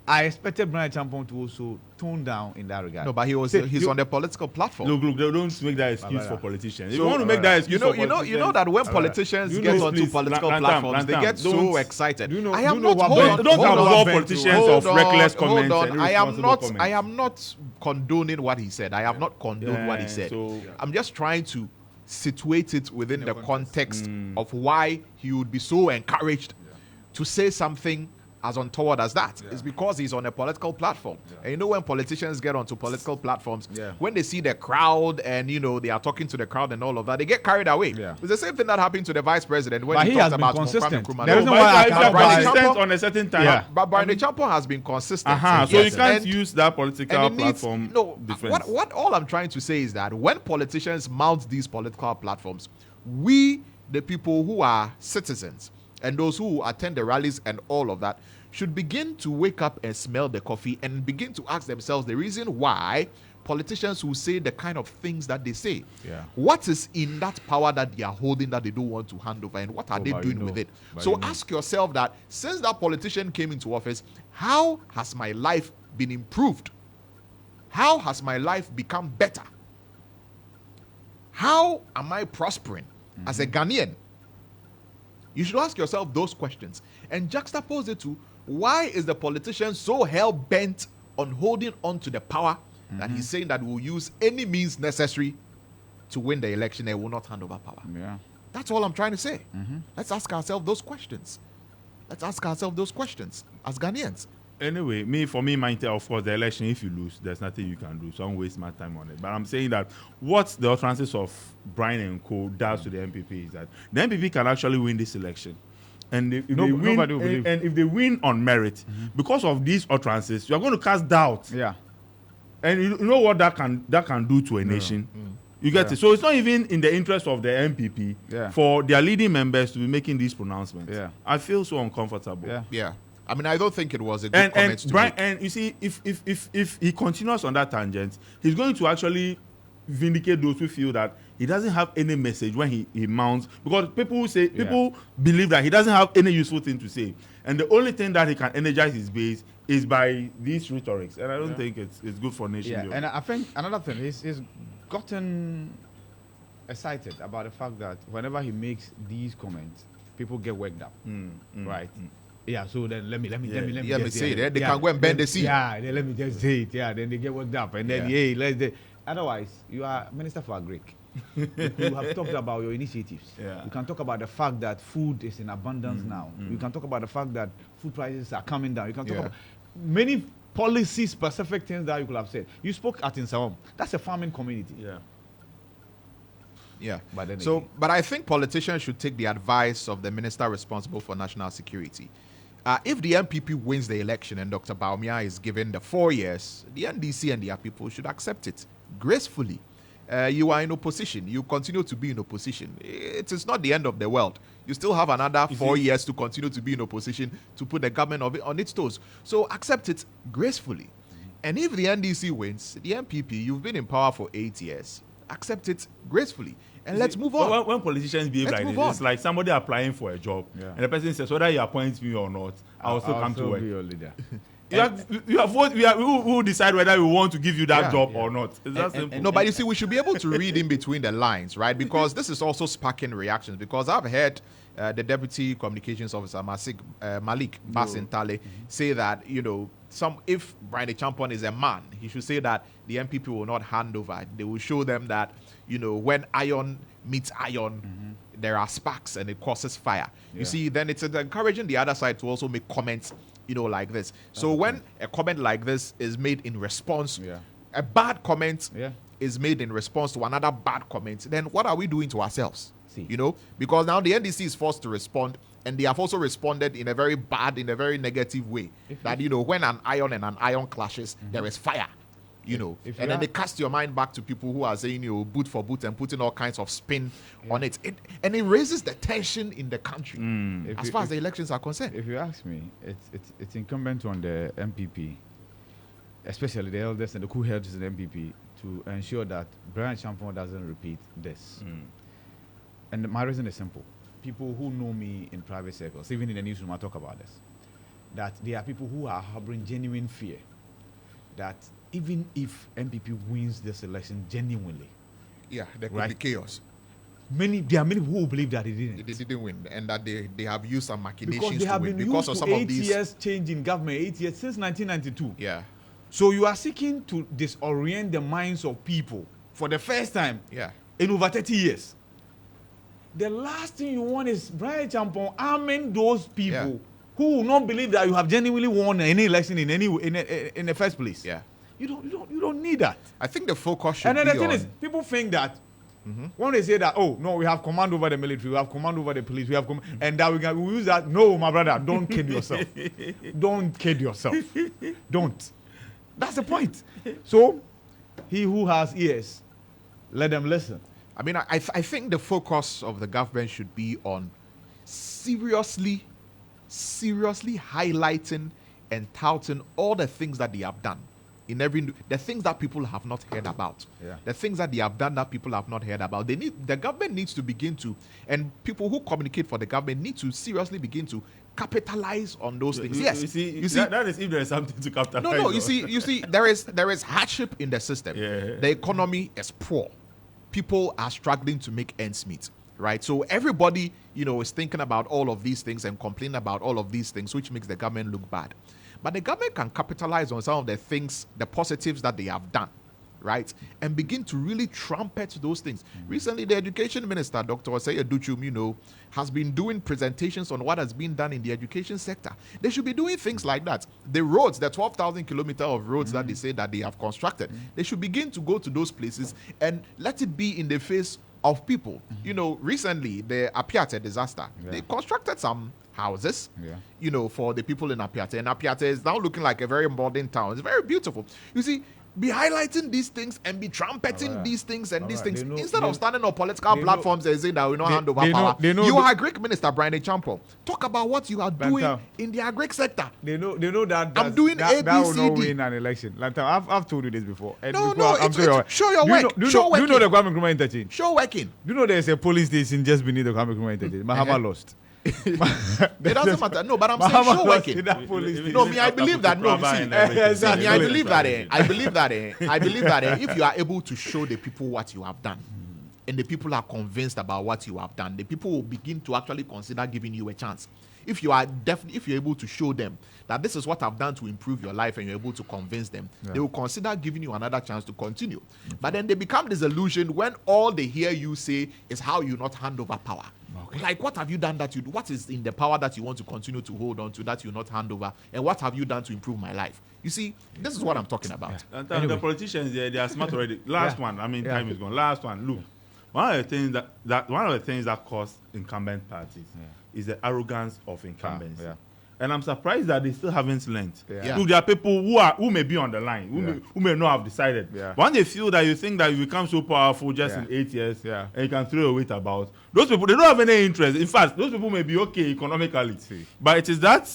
I expected Brian Champon to also tone down in that regard.
No, but he's on the political platform.
Look, they don't make that excuse for politicians. If
So,
you want to make that excuse
you
for politicians,
know that when politicians
You
get
know,
onto
please,
political
Lantam,
platforms, they
Lantam,
get so
don't-
excited.
do you know-
I
do
am
you know
not
what
hold on,
Ben-
don't
hold
absolve
on.
politicians
Hold
of reckless
hold
comments
on.
and
I am
irresponsible
not.
comments.
I am not condoning what he said. I have not condoned what he
Yeah,
said.
so-
I'm just trying to situate it within the context of why he would be so encouraged to say something as untoward as that. It's because he's on a political platform. And you know, when politicians get onto political platforms, when they see the crowd and they are talking to the crowd and all of that, they get carried away.
Yeah.
It's the same thing that happened to the vice president when
But
he
he
talked
has been
about
consistent.
Kwame Nkrumah.
There is no
But
way I
if
can
you are
buy-
consistent on a certain time,
Yeah.
But Brian Champon has been consistent.
so
Yes.
you can't
And-
use that political
and it needs,
platform
no,
defense.
what all I'm trying to say is that when politicians mount these political platforms, we, the people who are citizens and those who attend the rallies and all of that, should begin to wake up and smell the coffee and begin to ask themselves the reason why politicians will say the kind of things that they say.
Yeah.
What is in that power that they are holding that they don't want to hand over, and what are they
but
doing
you know,
with it?
but
So
you know.
ask yourself that since that politician came into office, how has my life been improved? How has my life become better? How am I prospering as a Ghanaian? You should ask yourself those questions and juxtapose it to why is the politician so hell-bent on holding on to the power that he's saying that will use any means necessary to win the election and will not hand over power.
Yeah.
That's all I'm trying to say. Let's ask ourselves those questions. Let's ask ourselves those questions as Ghanaians.
Anyway, for me, of course, the election, if you lose, there's nothing you can do. So I don't waste my time on it. But I'm saying that what the utterances of Brian and co does to the MPP is that the MPP can actually win this election. And if they win,
nobody will believe.
and if they win on merit, because of these utterances, you're going to cast doubt.
Yeah.
And you know what that can do to a nation. You get it. So it's not even in the interest of the MPP for their leading members to be making these pronouncements.
Yeah.
I feel so uncomfortable.
Yeah.
Yeah. I mean, I don't think it was a good comment to
Brian,
make.
and you see, if he continues on that tangent, he's going to actually vindicate those who feel that he doesn't have any message when he mounts, because people believe that he doesn't have any useful thing to say, and the only thing that he can energize his base is by these rhetorics, and I don't think it's good for nation.
Yeah, and I think another thing, he's gotten excited about the fact that whenever he makes these comments, people get worked up, right? Yeah, so then let me just
say it. They can go and bend the sea.
Yeah, then let me just say it. Yeah, then they get worked up, and then otherwise, you are Minister for Agric. You have talked about your initiatives.
Yeah.
You can talk about the fact that food is in abundance now. You can talk about the fact that food prices are coming down. You can talk about many policy-specific things that you could have said. You spoke at Insawam. That's a farming community.
Yeah.
But
but I think politicians should take the advice of the minister responsible for national security. If the MPP wins the election and Dr. Baumia is given the 4 years, the NDC and their people should accept it gracefully. You are in opposition. You continue to be in opposition. It is not the end of the world. You still have another 4 years to continue to be in opposition to put the government on its toes. So accept it gracefully. And if the NDC wins, the MPP, you've been in power for 8 years. Accept it gracefully. And let's move on.
When politicians behave like this, it's like somebody applying for a job, and the person says, whether you appoint me or not, I will still come to work.
Be your leader.
Who decide whether we want to give you that job or not? It's that simple.
No, but you see, we should be able to read in between the lines, right? Because this is also sparking reactions. Because I've heard the Deputy Communications Officer, Malik Basintale, say that, if Brian Champon is a man, he should say that the MPP will not hand over. They will show them that, when iron meets iron, there are sparks and it causes fire. You see, then it's encouraging the other side to also make comments, like this. So when a comment like this is made in response, a bad comment is made in response to another bad comment, then what are we doing to ourselves? Because now the NDC is forced to respond, and they have also responded in a very bad, in a very negative way. That, when an iron and an iron clashes, there is fire. And then they cast your mind back to people who are saying, boot for boot and putting all kinds of spin on it. And it raises the tension in the country as far as the elections are concerned.
If you ask me, it's incumbent on the MPP, especially the elders and the co-heads in the MPP, to ensure that Brian Champon doesn't repeat this. And my reason is simple. People who know me in private circles, even in the newsroom, I talk about this, that there are people who are harboring genuine fear that even if MPP wins this election genuinely,
there could be chaos.
There are many who believe that they didn't
win, and that they have used some machinations
because they have
to win
been
because
used
of
to
some
8
of these
years change in government, 8 years since 1992.
Yeah.
So you are seeking to disorient the minds of people for the first time in over 30 years. The last thing you want is Brian Champon arming those people who will not believe that you have genuinely won any election in the first place.
Yeah.
You don't need that.
I think the focus should be
And then the thing is, people think that when they say that, we have command over the military, we have command over the police, we have and that we use that. No, my brother, don't kid yourself. Don't kid yourself. Don't. That's the point. So, he who has ears, let them listen.
I mean, I think the focus of the government should be on seriously highlighting and touting all the things that they have done. The things that people have not heard about, the things that they have done that people have not heard about. The government needs to begin to, and people who communicate for the government need to seriously begin to capitalize on those things. Yes,
you see, that is if there is something to capitalize.
No. You see, there is hardship in the system. The economy is poor. People are struggling to make ends meet. Right, so everybody, is thinking about all of these things and complaining about all of these things, which makes the government look bad. But the government can capitalize on some of the things, the positives that they have done, right, and begin to really trumpet those things. Recently, the education minister, Dr. Osei Duchum, has been doing presentations on what has been done in the education sector. They should be doing things like that. The roads, the 12,000 kilometers of roads that they say that they have constructed, they should begin to go to those places and let it be in the face of people. Recently, the Apiate disaster, they constructed some houses,
Yeah.
you know, for the people in Apiate. And Apiate is now looking like a very modern town. It's very beautiful. You see, be highlighting these things and be trumpeting these things and these things instead of standing on political platforms and saying that we don't hand over power. You are a Greek minister, Brian Champo. Talk about what you are doing in the agric sector.
They know that
I'm doing
that will not
ABCD.
win an election. Lantam, I've told you this before. And
No,
I'm sure
show your work.
Do you know the Kwame Nkrumah interchange?
Show working.
Do you know there's a police station just beneath the Kwame Nkrumah interchange? Mahama lost.
It doesn't matter. No, but I'm saying show working. No, me, I believe that. No, see, me, I believe that. I believe that. I believe that if you are able to show the people what you have done, and the people are convinced about what you have done, the people will begin to actually consider giving you a chance. If you are if you're able to show them that this is what I've done to improve your life, and you're able to convince them, they will consider giving you another chance to continue. But then they become disillusioned when all they hear you say is how you not hand over power. Okay. Like, what have you done that you do? What is in the power that you want to continue to hold on to that you not hand over? And what have you done to improve my life? You see, this is what I'm talking about.
Yeah. Anyway. The politicians, they are smart already. Last one, I mean, time is gone. Last one, look. One of the things that cause incumbent parties is the arrogance of incumbency. And I'm surprised that they still haven't learned. Look, there are people who may be on the line, who may not have decided. But when they feel that you think that you become so powerful just in 8 years, and you can throw your weight about, those people, they don't have any interest. In fact, those people may be okay economically, but it is that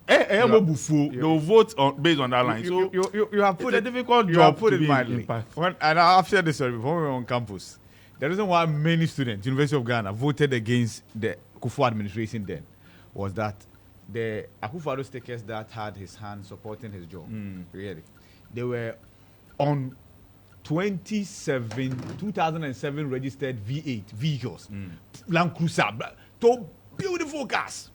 they will vote based on that line. So
you have put
a difficult job to be
mildly. And I've said this story before. When we were on campus, the reason why many students, University of Ghana, voted against the Kufuor administration then was that the Akufo-Addo stickers that had his hand supporting his job, really, they were on 2007 registered V8 vehicles, Land Cruiser, beautiful cars.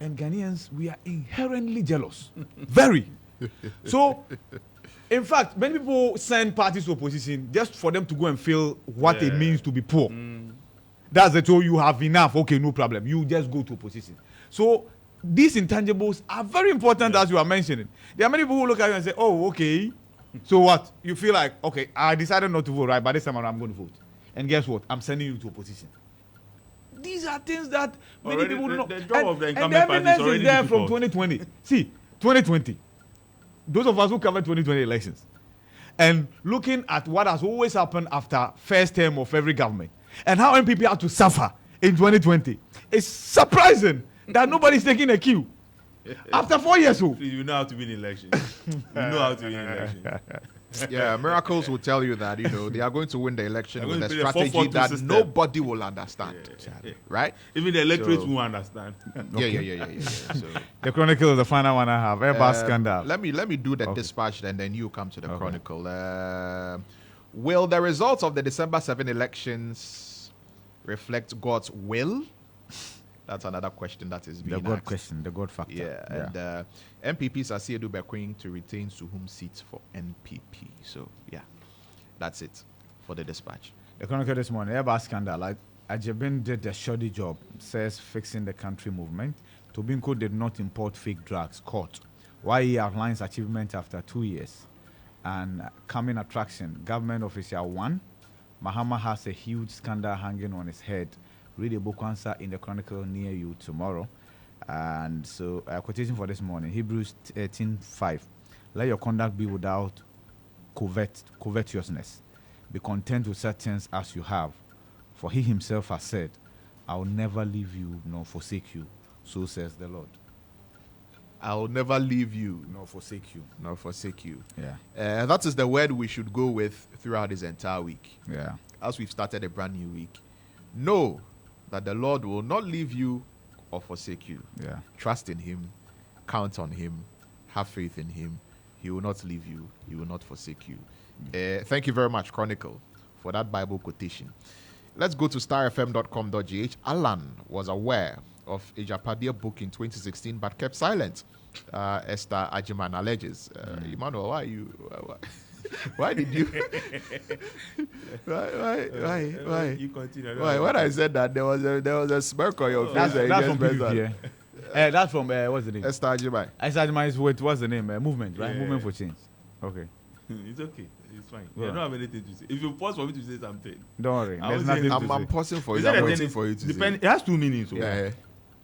And Ghanaians, we are inherently jealous, very. So, in fact, many people send parties to opposition just for them to go and feel what it means to be poor. That's it. So you have enough. Okay, no problem. You just go to opposition. So these intangibles are very important, as you are mentioning. There are many people who look at you and say, "Oh, okay. So what? You feel like, okay, I decided not to vote, right? But this time around, I'm going to vote. And guess what? I'm sending you to opposition." These are things that many people don't know.
The job of the
and the evidence is there from 2020. See, 2020. Those of us who covered 2020 elections and looking at what has always happened after first term of every government and how MPP had to suffer in 2020, it's surprising that nobody's taking a cue. After 4 years,
you know how to win elections. You know how to win elections.
Yeah, miracles will tell you that, you know, they are going to win the election with a strategy that nobody will understand. Right?
Even the electorate will understand.
Yeah. So,
the Chronicle is the final one I have. Airbus scandal.
Let me do the dispatch and then you come to the Chronicle. Will the results of the December 7 elections reflect God's will? That's another question that is being asked.
The God question, the God factor.
Yeah. And MPPs are Siedu Bekwing to retain Suhum seats for NPP. So, yeah, that's it for the dispatch.
The Chronicle this morning, Airbus scandal. Like, Ajebin did a shoddy job, says fixing the country movement. Tobinko did not import fake drugs, caught. Why he outlines achievement after 2 years. And coming attraction, government official 1. Mahama has a huge scandal hanging on his head. Read a book answer in the Chronicle near you tomorrow. And so, quotation for this morning, Hebrews 13:5. Let your conduct be without covetousness. Be content with such things as you have. For he himself has said, I will never leave you nor forsake you. So says the Lord.
I will never leave you
nor forsake you.
Nor forsake you.
Yeah.
That is the word we should go with throughout this entire week.
Yeah.
As we've started a brand new week. Know that the Lord will not leave you or forsake you.
Yeah.
Trust in him. Count on him. Have faith in him. He will not leave you. He will not forsake you. Thank you very much, Chronicle, for that Bible quotation. Let's go to starfm.com.gh. Alan was aware of a Japadia book in 2016 but kept silent. Esther Ajiman alleges. Emmanuel, why you... Why did you? Why?
You continue.
Why? When I said that, there was a smirk on your face.
That's from PPP, that's from what's the name?
Esther Ajiman.
Esther Ajiman is what's the name? Movement, right? Movement for Change. Okay.
It's okay. It's fine. I don't have anything to say. If you pause for me to say something,
don't worry. There's nothing to say.
I'm pausing for you.
I'm
waiting for you to say.
It has 2 meanings.
Yeah.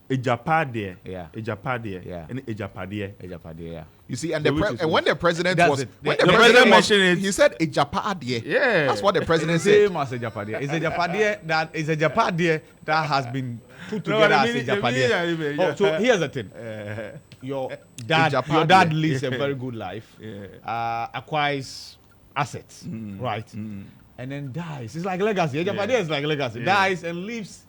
Ejapade.
Yeah.
Ejapade.
Yeah.
And Ejapade.
Ejapade, yeah.
You see, and
So
when the president
That's
was
it.
when
The
the
president
president was,
mentioned it.
he said Ejapade.
Yeah.
That's what the president said.
Same as Ejapade. It's Ejapade that is Ejapade that has been put
No,
together
the
as
meaning- the
Ejapade.
meaning-
Oh, so here's the thing. Your dad
Ejapade.
lives a very good life, acquires assets, right? And then dies. It's like legacy. Ejapade is like legacy. Dies and leaves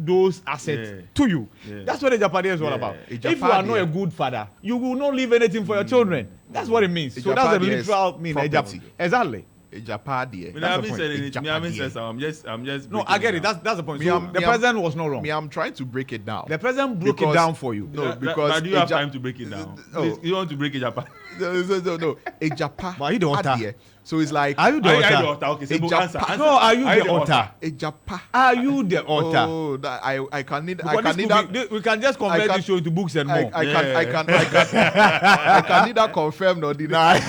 those assets to you. That's what Ejapade is all about. If you are not a good father, you will not leave anything for your children. That's what it means. So that's the
Ejapade is
literal meaning.
property.
Exactly.
Ejapade.
I haven't
the
said
point.
anything. I haven't said something. I'm just.
No,
breaking
I get
it
it.
down.
That's the point.
Me,
So
I'm-
the
me, I'm-
president was not wrong.
Me, I'm trying to break it down.
The president broke it
Because-
down for you.
No,
But
because
do you have
Eja-
time to break it down?
Oh.
Please, you want to break Ejapade?
No. Ejapa.
But are you the author?
Adie. So it's like
Are you the
Are you
author?
the author? Okay, so
Ejapa-
answer.
No, are you the author?
Ejapa.
Are you the author?
Oh, that I can need.
Because
I can
this
neither.
could be- we can just
I
convert
can-
this show into books and
I,
more.
I can. I can. I can neither confirm nor deny.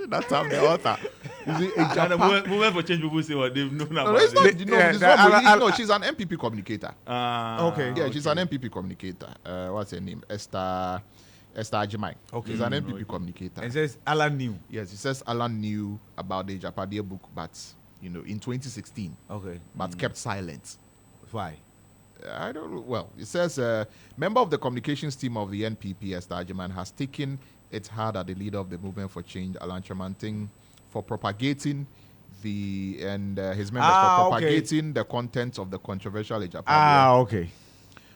That's how the author. You see,
And the
Ejapa.
movement for change people say what they've known about
No, it's not.
it.
No,
Yeah,
it's
that-
not.
I'll-
No, she's an MPP communicator.
Okay.
Yeah, she's an MPP communicator. What's her name? Esther Ajimai. Okay. She's an MPP communicator.
It says Alan knew.
Yes, it says Alan knew about the Ejapade book, but in 2016,
Okay.
but kept silent.
Why?
I don't know. Well, it says member of the communications team of the NPP, Esther Ajiman, has taken it hard at the leader of the movement for change, Alan Chamanting, for propagating his members for propagating the contents of the controversial Ejapade.
Okay.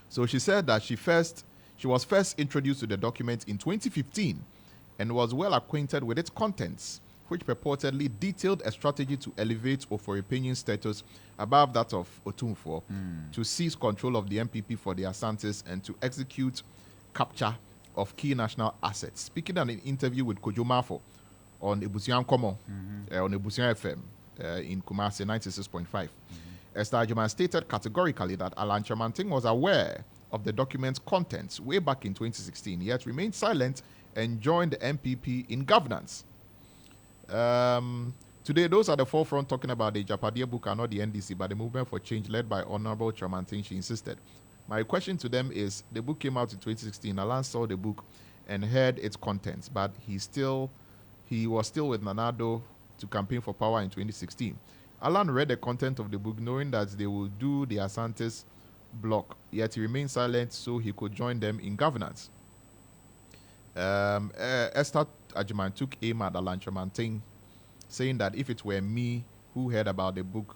So she said that she was first introduced to the document in 2015 and was well acquainted with its contents, which purportedly detailed a strategy to elevate Oforipenyi's status above that of Otumfuo, to seize control of the MPP for the Asantes, and to execute capture of key national assets. Speaking in an interview with Kojo Mafo on Ebusian Komo, on Ebusian FM in Kumasi 96.5, Esther Ajuman stated categorically that Alan Chamanting was aware of the document's contents way back in 2016, yet remained silent and joined the MPP in governance. Today, those at the forefront talking about the Ejapade book are not the NDC, but the movement for change led by Honorable Chamanting, she insisted. My question to them is, the book came out in 2016. Alan saw the book and heard its contents, but he was still with Nanado to campaign for power in 2016. Alan read the content of the book knowing that they will do the Asantes block, yet he remained silent so he could join them in governance. Esther Ajiman took aim at Alan Chamanting, saying that if it were me who heard about the book,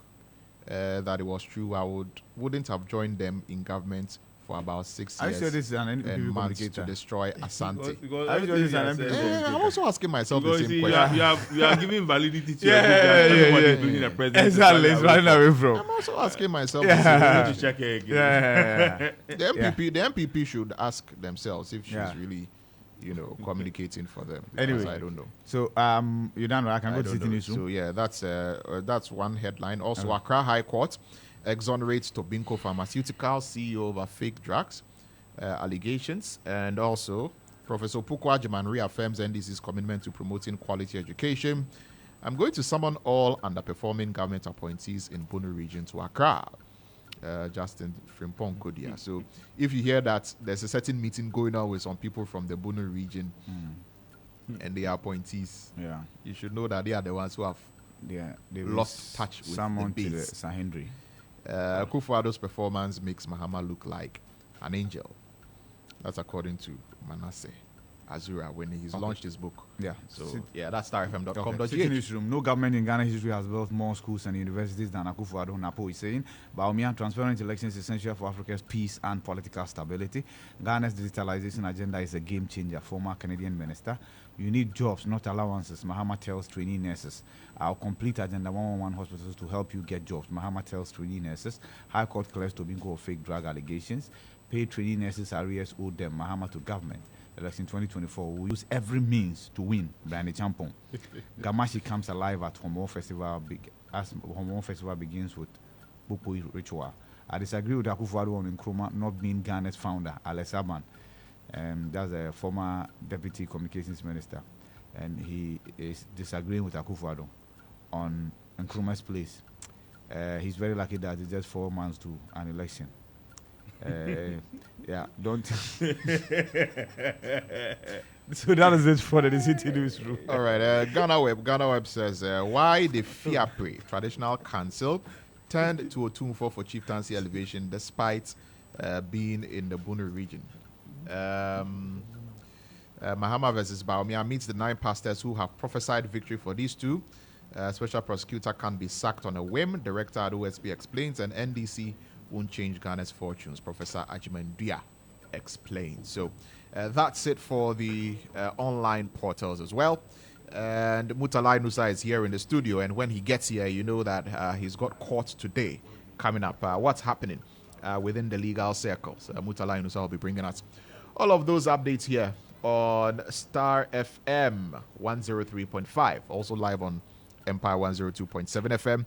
that it was true, I wouldn't have joined them in government for about 6
I
years.
said this is an
and
NPP
months to
communicator.
destroy Asante.
I told you it's an MPP
I'm also asking myself the
Because
same
you
question.
are giving validity to
Yeah,
your book that everybody
yeah.
including the president.
Exactly, it's running away from.
I'm also asking myself
Yeah.
the same
You need
question.
to check it again.
Yeah.
The MPP should ask themselves if she's
Yeah.
really, communicating for them. Because
Anyway.
I don't know.
So you done? I can go
I
to
don't
city
know.
newsroom.
So yeah, that's one headline. Also, Accra High Court exonerates Tobinco Pharmaceuticals CEO over fake drugs allegations, and also Professor Pukwa Ajiman reaffirms NDC's commitment to promoting quality education. I'm going to summon all underperforming government appointees in Bono region to Accra. Justin Frimpong Kodia. So if you hear that there's a certain meeting going on with some people from the Bono region and they are appointees,
Yeah.
you should know that they are the ones who have
They
lost touch with
someone
the
to the
base.
Sahindri.
Akufo-Addo's performance makes Mahama look like an angel. That's according to Manasseh Azura when he's launched his book.
Yeah.
So
Sit-
yeah, that's starfm.com.gh.
Okay. City newsroom. No government in Ghana history has built more schools and universities than Akufo-Addo Napo is saying. Baumia, transparent elections is essential for Africa's peace and political stability. Ghana's digitalization agenda is a game changer. Former Canadian minister. You need jobs, not allowances. Mahama tells trainee nurses. Our complete agenda 111 hospitals to help you get jobs. Mahama tells trainee nurses. High Court clears Tobinco of fake drug allegations. Pay trainee nurses arrears owed them. Mahama to government. Election 2024, we will use every means to win. Brian Champon. Gamashi comes alive at Homo Festival as Homo Festival begins with Bupo ritual. I disagree with Akufo-Addo on Nkrumah not being Ghana's founder, Alex Aban. That's a former deputy communications minister. And he is disagreeing with Akufo-Addo on Nkrumah's place. He's very lucky that it's just 4 months to an election. Yeah, don't. So that is it for the City Newsroom.
All right, Ghana Web says, why the Fiapre traditional council turned to Otumfo for chieftaincy elevation despite being in the Bunu region. Mahama versus Baumia meets the 9 pastors who have prophesied victory for these two. Special prosecutor can't be sacked on a whim, director at OSP explains, and NDC won't change Ghana's fortunes, Professor Ajimendia explains. So that's it for the online portals as well. And Mutalai Nusa is here in the studio, and when he gets here, you know that he's got court today coming up. What's happening within the legal circles? Mutalai Nusa will be bringing us all of those updates here on Starr FM 103.5, also live on Empire 102.7 FM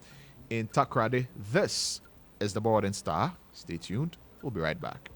in Takrade. This is the Board and Star. Stay tuned. We'll be right back.